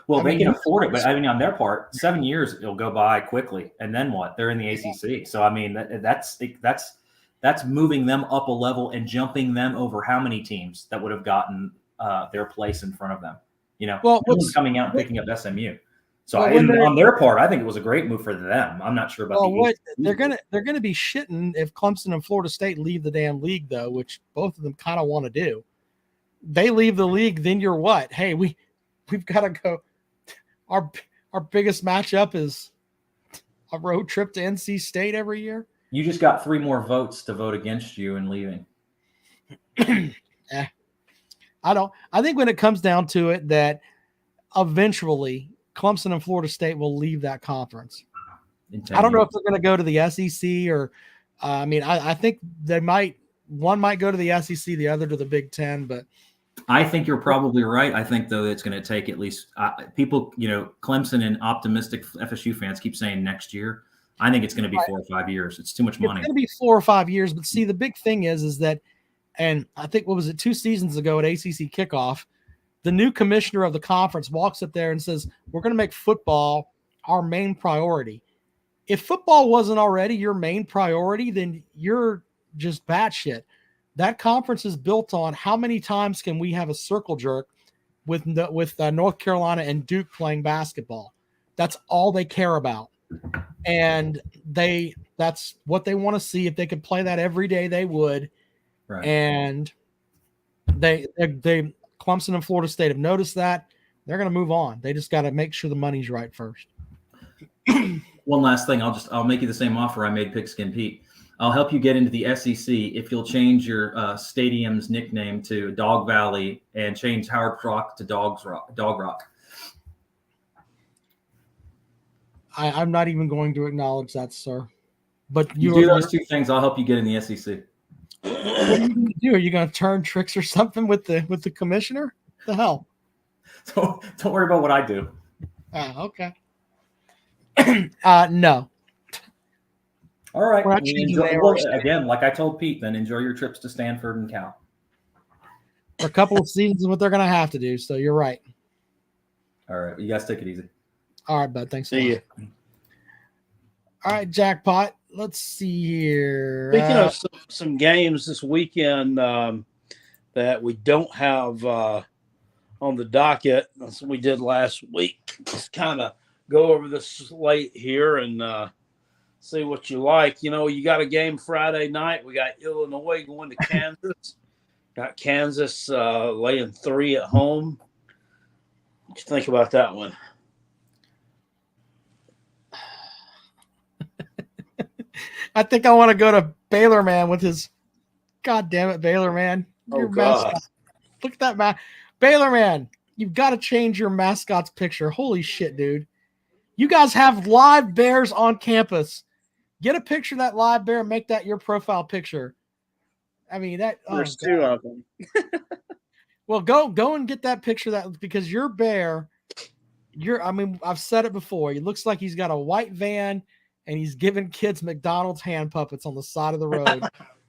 Well, they can afford it, but I mean, on their part, 7 years it'll go by quickly, and then what? They're in the ACC, so I mean, that's moving them up a level and jumping them over how many teams that would have gotten their place in front of them. You know, well, no one's coming out and picking up SMU. So well, on their part, I think it was a great move for them. I'm not sure about they're gonna be shitting if Clemson and Florida State leave the damn league, though, which both of them kind of want to do. They leave the league, then you're what? Hey, we've got to go. Our biggest matchup is a road trip to NC State every year. You just got 3 more votes to vote against you and leaving. I think when it comes down to it, that eventually Clemson and Florida State will leave that conference. I don't know if they're going to go to the SEC or, I think they might. One might go to the SEC, the other to the Big Ten. But I think you're probably right. I think though it's going to take at least people. Clemson and optimistic FSU fans keep saying next year. I think it's going to be 4 or 5 years. It's too much money. It's going to be 4 or 5 years. But see, the big thing is that, and I think, what was it, 2 seasons ago at ACC kickoff, the new commissioner of the conference walks up there and says, we're going to make football our main priority. If football wasn't already your main priority, then you're just batshit. That conference is built on how many times can we have a circle jerk with North Carolina and Duke playing basketball. That's all they care about. And that's what they want to see. If they could play that every day, they would. Right. And they Clemson and Florida State have noticed that. They're going to move on. They just got to make sure the money's right first. One last thing. I'll make you the same offer I made Pigskin Pete. I'll help you get into the SEC if you'll change your stadium's nickname to Dog Valley and change Howard Rock to Dog Rock. I'm not even going to acknowledge that, sir. But you do those 2 things, I'll help you get in the SEC. What are you going to do? Are you going to turn tricks or something with the commissioner? The hell? Don't worry about what I do. Okay. No. All right. Again, like I told Pete, then enjoy your trips to Stanford and Cal. For a couple of seasons is what they're going to have to do. So you're right. All right. You guys take it easy. All right, bud. Thanks. See you. All right, Jackpot. Let's see here. Speaking of some games this weekend that we don't have on the docket, as we did last week, just kind of go over the slate here and see what you like. You got a game Friday night. We got Illinois going to Kansas. Got Kansas laying 3 at home. What you think about that one? I think I want to go to Baylor Man with his – God damn it, Baylor Man. Your mascot. Look at that, man. Baylor Man, you've got to change your mascot's picture. Holy shit, dude. You guys have live bears on campus. Get a picture of that live bear and make that your profile picture. I mean, there's 2 of them. Well, go and get that picture because your bear, I've said it before. He looks like he's got a white van and he's giving kids McDonald's hand puppets on the side of the road.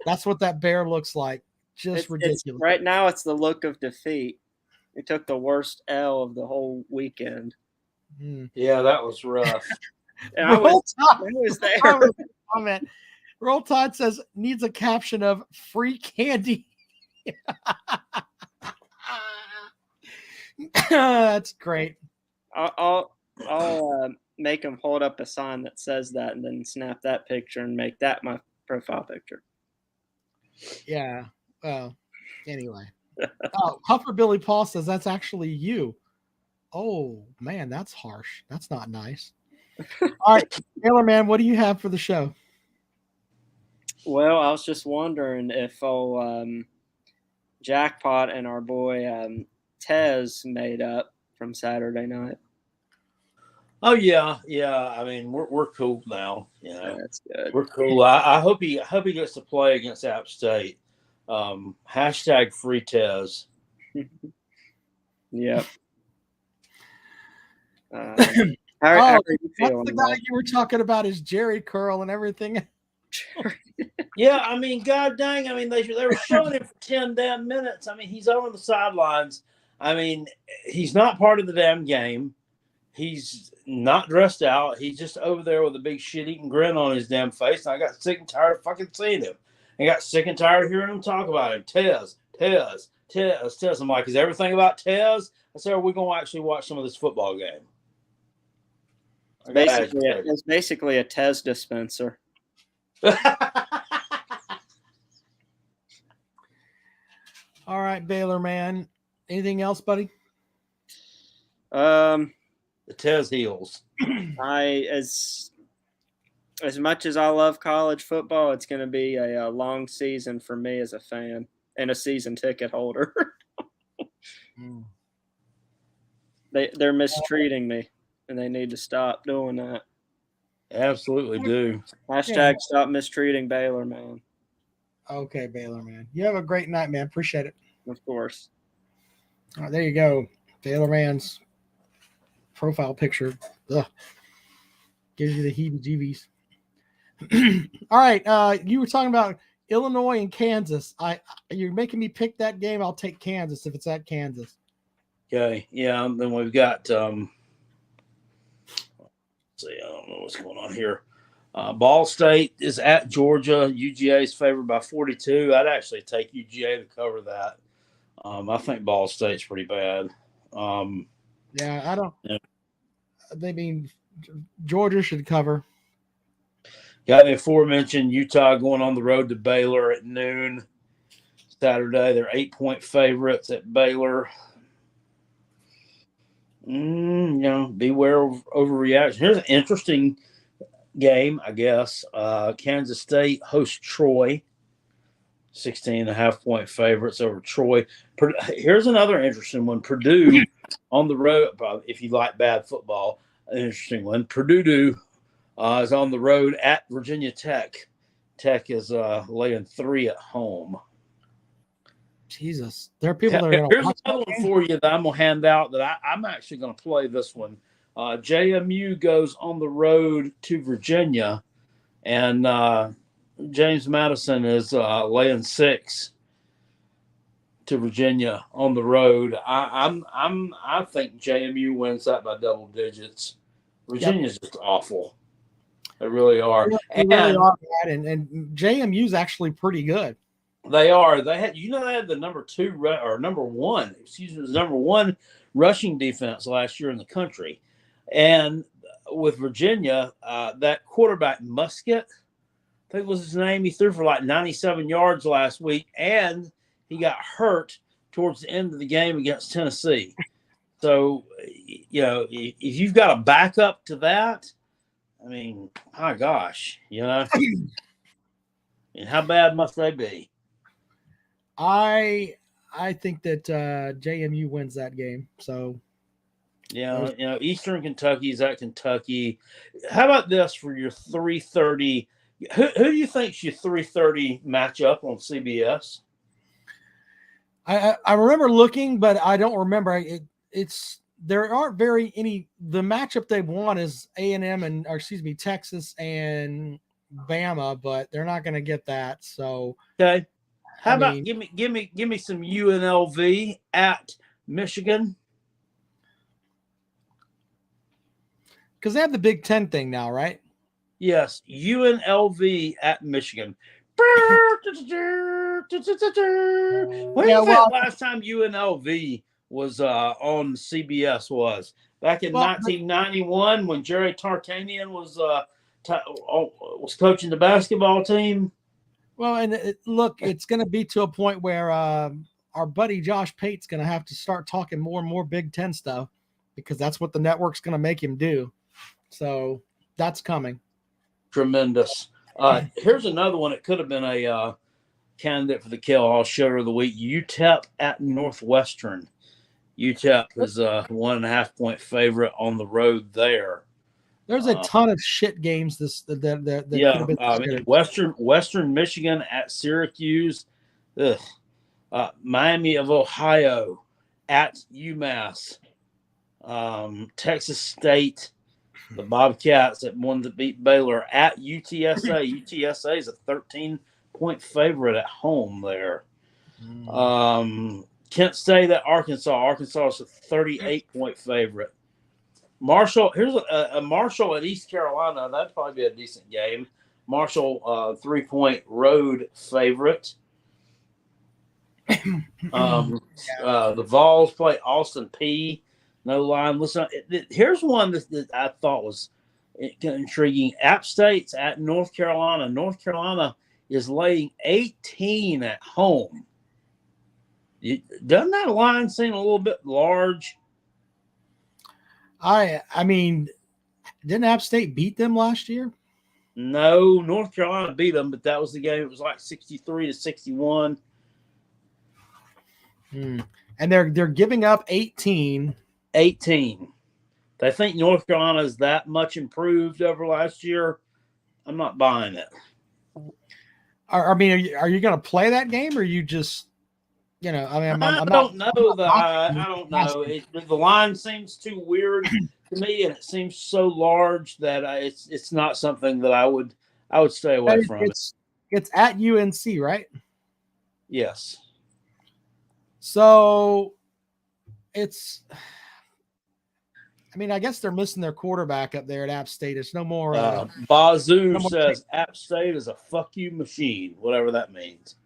That's what that bear looks like. Just ridiculous. Right now, it's the look of defeat. He took the worst L of the whole weekend. Yeah, that was rough. I was there. Comment. Roll Tide says needs a caption of free candy. That's great. I'll make him hold up a sign that says that and then snap that picture and make that my profile picture. Yeah. Well, anyway. Huffer Billy Paul says that's actually you. Oh, man, that's harsh. That's not nice. All right, Taylor, man, what do you have for the show? Well, I was just wondering if Jackpot and our boy Tez made up from Saturday night. Oh yeah, yeah. I mean, we're cool now. You know, That's good. we're cool. I hope he gets to play against App State. Hashtag free Tez. Yep. How Oh, are you that's feeling? the guy you were talking about is Jerry Curl and everything. Yeah, I mean, god dang, I mean, they were showing him for 10 damn minutes. I mean, he's on the sidelines. I mean, he's not part of the damn game. He's not dressed out. He's just over there with a big shit-eating grin on his damn face. And I got sick and tired of fucking seeing him. I got sick and tired of hearing him talk about him. Tez. I'm like, is everything about Tez? I said, are we going to actually watch some of this football game? It's basically a Tez dispenser. All right, Baylor man. Anything else, buddy? The Tez heels. As much as I love college football, it's going to be a long season for me as a fan and a season ticket holder. They're mistreating me, and they need to stop doing that. Absolutely do. Hashtag stop mistreating Baylor, man. Okay, Baylor man. You have a great night, man. Appreciate it. Of course. All right, there you go. Baylor man's profile picture. Ugh. Gives you the heebie-jeebies. All right, you were talking about Illinois and Kansas. You're making me pick that game. I'll take Kansas if it's at Kansas. Okay, yeah. Then we've got. Let's see, I don't know what's going on here. Ball State is at Georgia. UGA is favored by 42. I'd actually take UGA to cover that. I think Ball State's pretty bad. Yeah, I don't. Yeah. They mean Georgia should cover. Got the aforementioned Utah going on the road to Baylor at noon Saturday. They're 8-point favorites at Baylor. Beware of overreaction. Here's an interesting game, I guess. Kansas State hosts Troy. 16.5-point favorites over Troy. Here's another interesting one. Purdue on the road, if you like bad football, an interesting one. Purdue is on the road at Virginia Tech. Tech is laying 3 at home. Jesus. There are people that are going to Here's another one for you that I'm going to hand out that I'm actually going to play this one. JMU goes on the road to Virginia, and James Madison is laying 6 to Virginia on the road. I think JMU wins that by double digits. Virginia's just awful. They really are. They really are bad, and JMU's actually pretty good. They are. They had the number one rushing defense last year in the country, and with Virginia, that quarterback Musket, I think was his name. He threw for like 97 yards last week, and he got hurt towards the end of the game against Tennessee. So, if you've got a backup to that, I mean, my gosh, and how bad must they be? I think that JMU wins that game. So, Eastern Kentucky is at Kentucky. How about this for your 3:30? Who do you think's your 3:30 matchup on CBS? I remember looking, but I don't remember. There aren't very any. The matchup they've won is A&M Texas and Bama, but they're not going to get that. So okay. How about give me some UNLV at Michigan? Because they have the Big Ten thing now, right? Yes, UNLV at Michigan. When do you think last time UNLV was on CBS was? Back in 1991 when Jerry Tarkanian was coaching the basketball team. Well, and look, it's going to be to a point where our buddy Josh Pate's going to have to start talking more and more Big Ten stuff because that's what the network's going to make him do. So that's coming. Tremendous. Here's another one. It could have been a candidate for the Kill Show of the Week. UTEP at Northwestern. UTEP is a 1.5-point favorite on the road there. There's a ton of shit games that could have been Western Michigan at Syracuse, Miami of Ohio at UMass, Texas State, the Bobcats that won to beat Baylor at UTSA. UTSA is a 13-point favorite at home there. Kent State at Arkansas. Arkansas is a 38-point favorite. Marshall, here's a Marshall at East Carolina. That'd probably be a decent game. Marshall, 3-point road favorite. The Vols play Austin P. No line. Listen, here's one that I thought was intriguing. App State's at North Carolina. North Carolina is laying 18 at home. Doesn't that line seem a little bit large? I mean, didn't App State beat them last year? No, North Carolina beat them, but that was the game. It was like 63-61. And they're giving up 18. 18. They think North Carolina is that much improved over last year. I'm not buying it. Are you going to play that game, or you just, I don't know. I don't know. The line seems too weird to me, and it seems so large that it's not something that I would stay away from. It's at UNC, right? Yes. So I guess they're missing their quarterback up there at App State. It's no more. Bazoo says App State is a fuck you machine, whatever that means.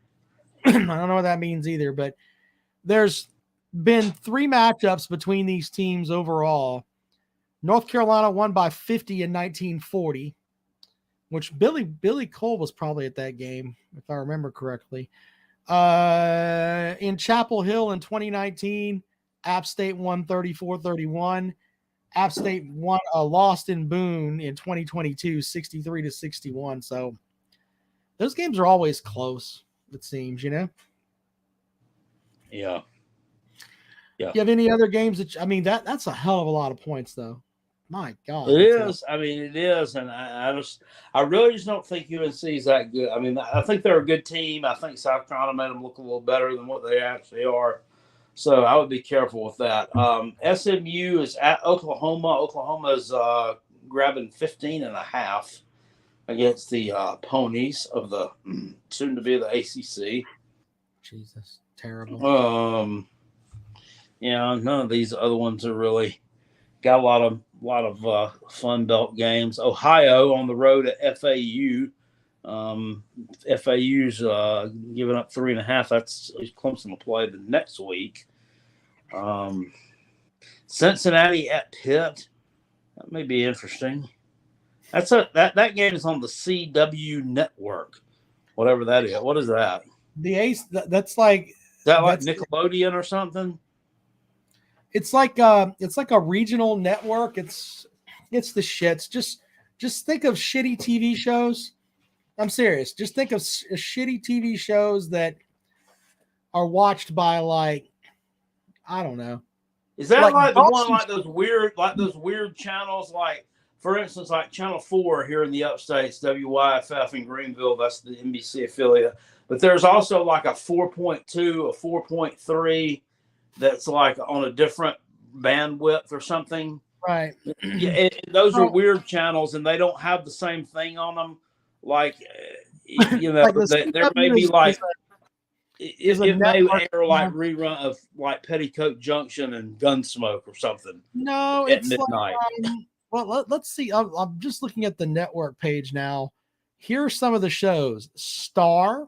I don't know what that means either, but there's been 3 matchups between these teams overall. North Carolina won by 50 in 1940, which Billy Cole was probably at that game, if I remember correctly. In Chapel Hill in 2019, App State won 34-31. App State lost in Boone in 2022, 63-61. So those games are always close, it seems, Yeah. Yeah. You have any other games that's a hell of a lot of points, though. My God. It is. It is. And I really just don't think UNC is that good. I think they're a good team. I think South Carolina made them look a little better than what they actually are. So I would be careful with that. SMU is at Oklahoma. Oklahoma is grabbing 15.5 against the ponies of the soon to be the ACC. Jesus, terrible. None of these other ones are really got a lot of Fun Belt games. Ohio on the road at FAU. FAU's giving up 3.5. That's Clemson will play the next week. Cincinnati at Pitt. That may be interesting. That game is on the CW network, whatever that is. What is that? That's like Nickelodeon or something? It's like a regional network. It's the shits. Just think of shitty TV shows. I'm serious. Just think of shitty TV shows that are watched by I don't know. Is that like the one like those weird channels, like for instance, like Channel 4 here in the upstates, WYFF in Greenville, that's the NBC affiliate. But there's also like a 4.2, a 4.3 that's like on a different bandwidth or something. Right. Yeah, those are weird channels, and they don't have the same thing on them. Like, there may be like it may air like rerun of like Petticoat Junction and Gunsmoke or something. No, at midnight. Let's see. I'm just looking at the network page now. Here are some of the shows. Star.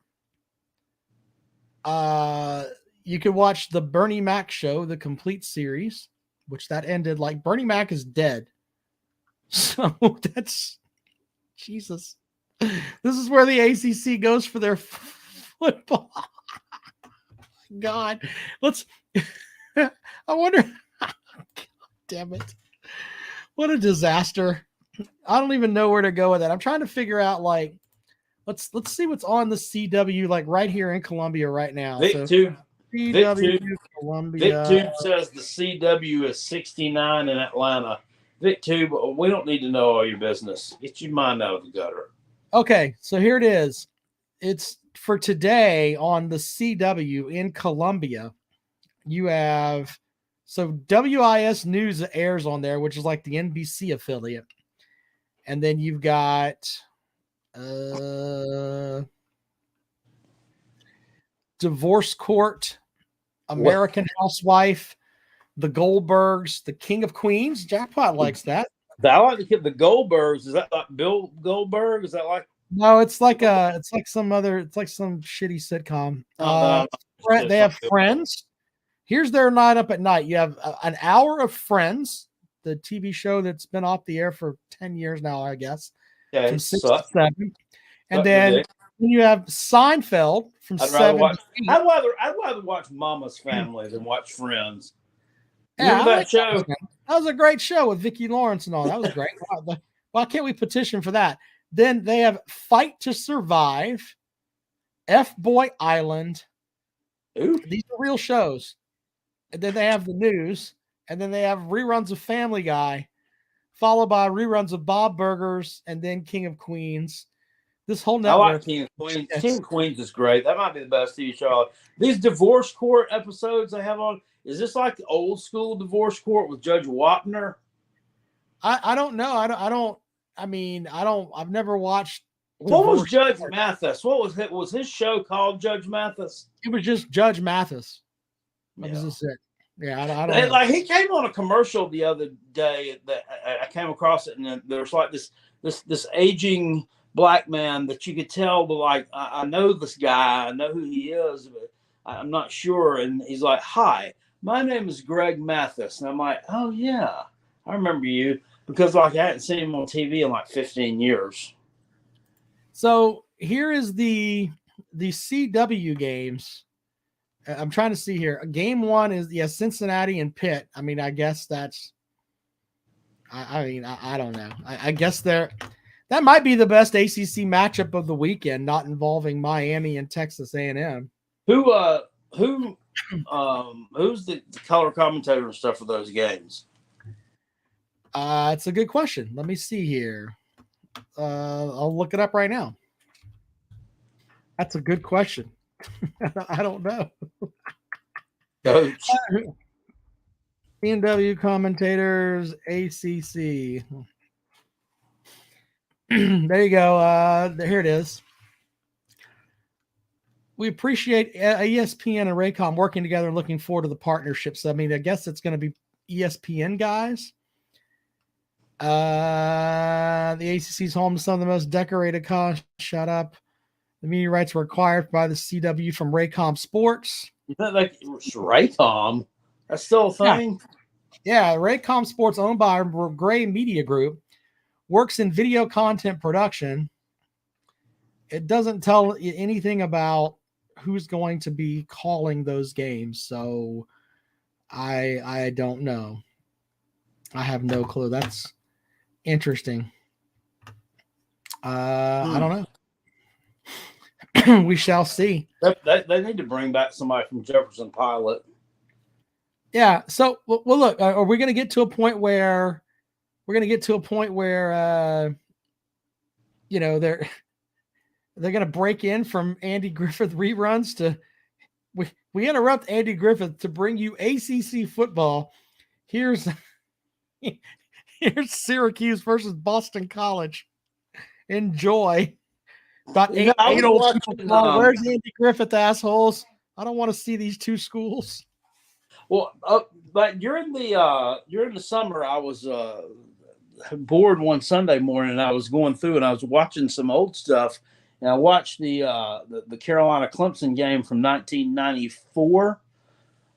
You could watch the Bernie Mac show, the complete series, which that ended like Bernie Mac is dead. So that's Jesus. This is where the ACC goes for their football. God, I wonder. God damn it. What a disaster. I don't even know where to go with that. I'm trying to figure out let's see what's on the CW right here in Columbia right now. CW Columbia. VicTube says the CW is 69 in Atlanta Vic too, but we don't need to know all your business. Get your mind out of the gutter. Okay, so here it is. It's for today on the CW in Columbia. You have WIS News airs on there, which is like the NBC affiliate. And then you've got Divorce Court, American Housewife, The Goldbergs, The King of Queens. Jackpot likes that. I like to get the Goldbergs. Is that like Bill Goldberg? Is that like? No, it's like some shitty sitcom. They have Friends. Here's their night up at night. You have an hour of Friends, the TV show that's been off the air for 10 years now, I guess. Yeah, from 6 to 7. And then you have Seinfeld from 7 to 8. I'd rather watch Mama's Family than watch Friends. Yeah, that show? That was a great show with Vicki Lawrence and all. That was great. Why can't we petition for that? Then they have Fight to Survive, F-Boy Island. Ooh. These are real shows. And then they have the news. And then they have reruns of Family Guy, followed by reruns of Bob Burgers, and then King of Queens. This whole network. I like King of Queens. King of Queens is great. That might be the best TV show. These Divorce Court episodes they have on, is this like the old school Divorce Court with Judge Wapner? I don't know. I've never watched. What was Judge Mathis? What was it? Was his show called Judge Mathis? It was just Judge Mathis. That was just it. Yeah, I don't know. Like he came on a commercial the other day that I came across it, and there's like this aging black man that you could tell, but like I know this guy, I know who he is, but I'm not sure. And he's like, "Hi, my name is Greg Mathis," and I'm like, "Oh yeah, I remember you," because like I hadn't seen him on TV in like 15 years. So here is the CW games. I'm trying to see here. Game 1 is Cincinnati and Pitt. I mean, I guess that's. I don't know. I guess that might be the best ACC matchup of the weekend, not involving Miami and Texas A&M. Who's the color commentator and stuff for those games? It's a good question. Let me see here. I'll look it up right now. That's a good question. I don't know. Coach. CW commentators, ACC. There you go. Here it is. We appreciate ESPN and Raycom working together and looking forward to the partnerships. I mean, I guess it's going to be ESPN guys. The ACC is home to some of the most decorated college. Shut up. The media rights were acquired by the CW from Raycom Sports. Is that like Raycom? That's still a thing? Yeah, Raycom Sports, owned by Gray Media Group, works in video content production. It doesn't tell you anything about who's going to be calling those games, so I don't know. I have no clue. That's interesting. I don't know. We shall see. They need to bring back somebody from Jefferson Pilot. Yeah. So, well, look, are we going to get to a point where they're going to break in from Andy Griffith reruns to we interrupt Andy Griffith to bring you ACC football. Here's Syracuse versus Boston College. Enjoy. About eight old people. Where's Andy Griffith, assholes? I don't want to see these two schools. Well, but during the summer, I was bored one Sunday morning, and I was going through and I was watching some old stuff, and I watched the Carolina Clemson game from 1994,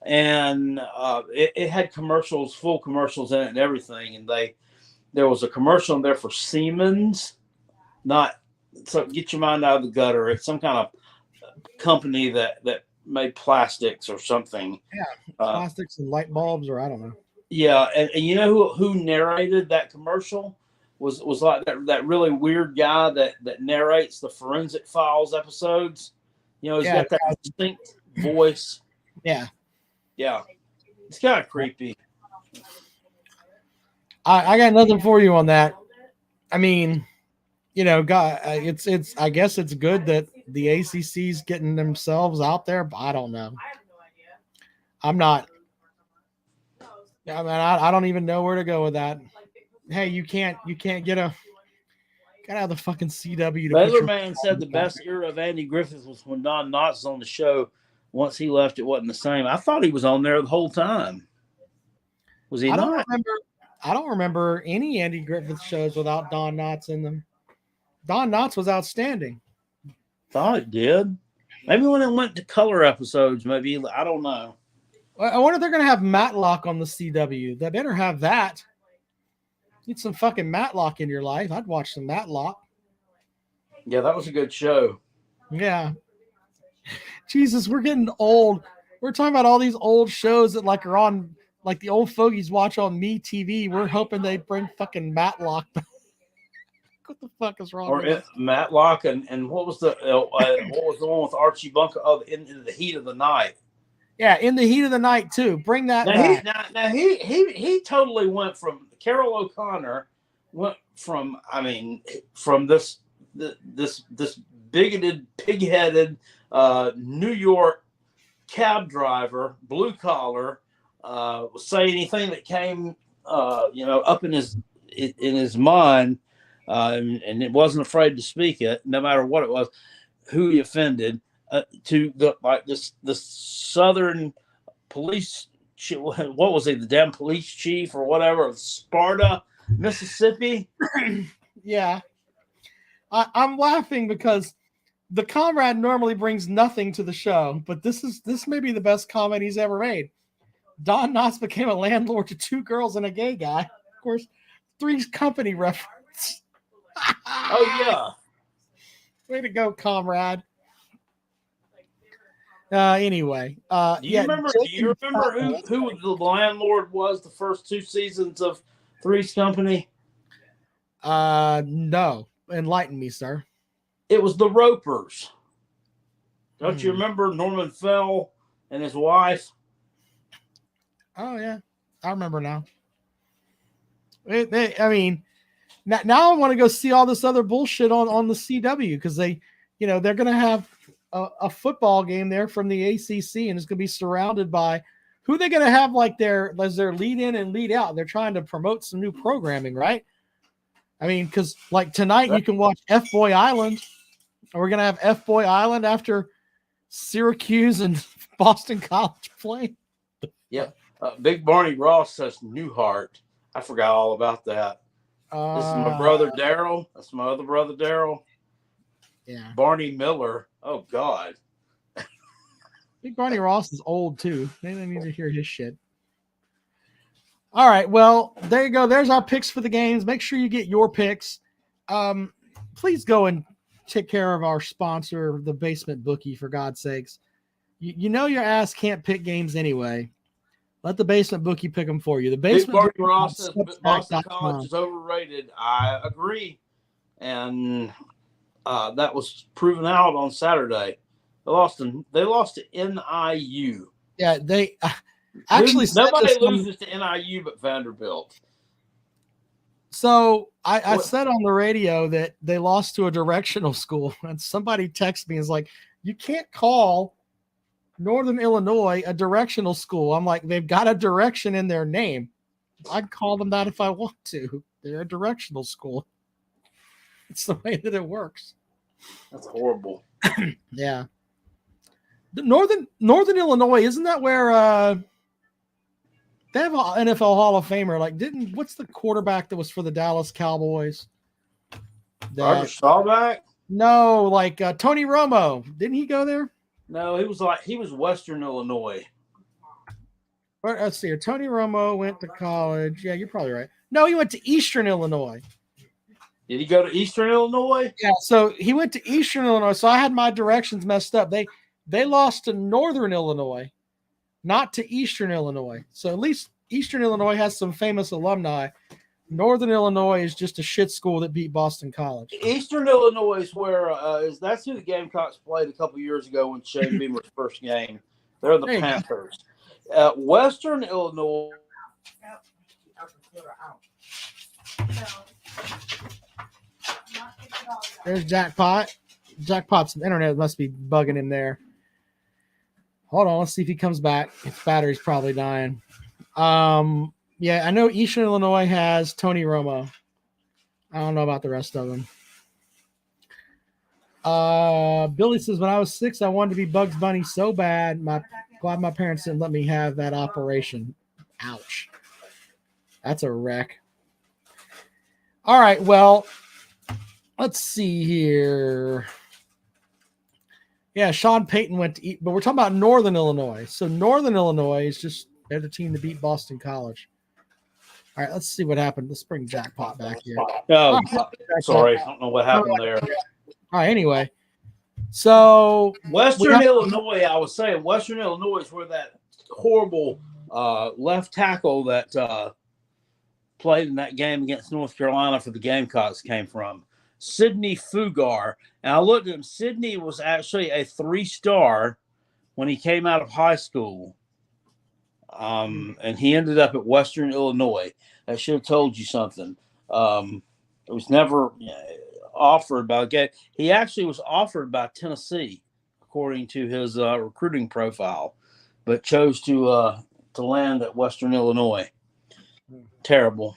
and it had commercials, full commercials in it and everything, and there was a commercial in there for Siemens, so get your mind out of the gutter. It's some kind of company that made plastics or something. Yeah, plastics and light bulbs, or I don't know. Yeah, and you know who narrated that commercial was like that really weird guy that narrates the Forensic Files episodes. You know, he's got that distinct voice. Yeah. Yeah. It's kind of creepy. I got nothing for you on that. I mean, God, it's. I guess it's good that the ACC's getting themselves out there, but I don't know. I'm not. I mean, I don't even know where to go with that. Hey, you can't gotta have the fucking CW to Baylor put man said the best era of Andy Griffith was when Don Knotts was on the show. Once he left, it wasn't the same. I thought he was on there the whole time. Was he not? I don't remember any Andy Griffith shows without Don Knotts in them. Don Knotts was outstanding. Thought it did. Maybe when it went to color episodes, maybe. I don't know. I wonder if they're going to have Matlock on the CW. They better have that. Need some fucking Matlock in your life. I'd watch some Matlock. Yeah, that was a good show. Yeah. Jesus, we're getting old. We're talking about all these old shows that are on, like the old fogies watch on Me TV. We're hoping they bring fucking Matlock back. What the fuck is wrong with us? Matlock and what was the one with Archie Bunker? Oh, in the Heat of the Night. Yeah, In the Heat of the Night too. Bring that back. He totally went from Carol O'Connor from this bigoted, pig-headed New York cab driver, blue collar, say anything that came up in his mind, and it wasn't afraid to speak it, no matter what it was, who he offended. To the Southern police, what was he? The damn police chief or whatever of Sparta, Mississippi. Yeah, I'm laughing because the comrade normally brings nothing to the show, but this may be the best comment he's ever made. Don Knotts became a landlord to 2 girls and a gay guy. Of course, Three's Company reference. Oh yeah, way to go, comrade. Anyway, do you remember who the landlord was the first 2 seasons of Three's Company? No. Enlighten me, sir. It was the Ropers. Don't you remember Norman Fell and his wife? Oh yeah, I remember now. I mean, now I want to go see all this other bullshit on the CW because they're going to have a football game there from the ACC, and it's going to be surrounded by who they're going to have as their lead in and lead out. They're trying to promote some new programming, right? I mean, because tonight you can watch F-Boy Island. We're going to have F-Boy Island after Syracuse and Boston College play. Yeah. Big Barney Ross says Newhart. I forgot all about that. This is my brother Daryl. That's my other brother Daryl. Yeah. Barney Miller. Oh, God. Big Barney Ross is old, too. They don't need to hear his shit. All right. Well, there you go. There's our picks for the games. Make sure you get your picks. Please go and take care of our sponsor, the Basement Bookie, for God's sakes. You know your ass can't pick games anyway. Let the Basement Bookie pick them for you. The Basement Big Barney Ross says Boston College is overrated. I agree. And that was proven out on Saturday. They lost to NIU. Yeah, they actually nobody loses to NIU but Vanderbilt. So I said on the radio that they lost to a directional school, and somebody texted me and was like, "You can't call Northern Illinois a directional school." I'm like, they've got a direction in their name. I'd call them that if I want to. They're a directional school. It's the way that it works. That's horrible. Yeah. The Northern Illinois, isn't that where they have an NFL Hall of Famer? What's the quarterback that was for the Dallas Cowboys? Roger Staubach? No, Tony Romo. Didn't he go there? No, he was Western Illinois. Let's see here. Tony Romo went to college. Yeah, you're probably right. No, he went to Eastern Illinois. Did he go to Eastern Illinois? Yeah, so he went to Eastern Illinois. So I had my directions messed up. They lost to Northern Illinois, not to Eastern Illinois. So at least Eastern Illinois has some famous alumni. Northern Illinois is just a shit school that beat Boston College. Eastern Illinois is where that's who the Gamecocks played a couple years ago when Shane Beamer's first game. They're the Panthers. Western Illinois. There's Jackpot. Jackpot's internet must be bugging him there. Hold on, let's see if he comes back. His battery's probably dying. Yeah, I know Eastern Illinois has Tony Romo. I don't know about the rest of them. Billy says, when I was 6, I wanted to be Bugs Bunny so bad. Glad my parents didn't let me have that operation. Ouch. That's a wreck. All right, well, let's see here. Yeah, Sean Payton went to eat, but we're talking about Northern Illinois. So Northern Illinois is just they're the team to beat Boston College. All right, let's see what happened. Let's bring Jackpot back here. Oh, sorry. I don't know what happened there. All right, anyway. So Western Illinois, I was saying, Western Illinois is where that horrible left tackle that played in that game against North Carolina for the Gamecocks came from. Sidney Fugar. And I looked at him. Sidney was actually a 3-star when he came out of high school. And he ended up at Western Illinois. That should have told you something. It was never offered by he actually was offered by Tennessee, according to his recruiting profile, but chose to land at Western Illinois. Terrible.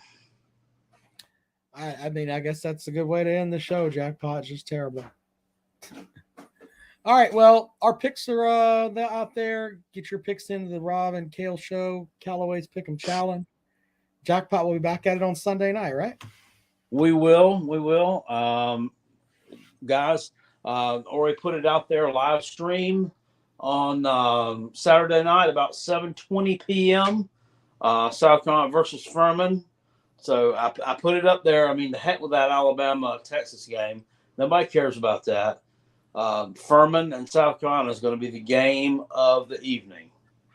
I mean, I guess that's a good way to end the show. Jackpot's just terrible. All right, well, our picks are out there. Get your picks into the Rob and Kale Show, Callaway's Pick'em Challenge. Jackpot will be back at it on Sunday night, right? We will. Guys, already put it out there, live stream on Saturday night about 7:20 p.m. South Carolina versus Furman. So I put it up there. I mean, the heck with that Alabama-Texas game. Nobody cares about that. Furman and South Carolina is going to be the game of the evening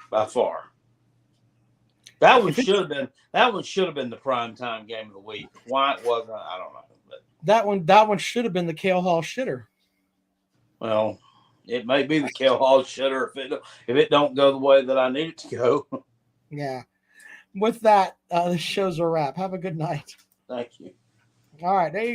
by far. That one should have been the prime time game of the week. Why it wasn't, I don't know. But that one should have been the Kale Hall shitter. Well, it may be the Kale Hall shitter if it don't go the way that I need it to go. Yeah. With that, the show's a wrap. Have a good night. Thank you. All right, there you go.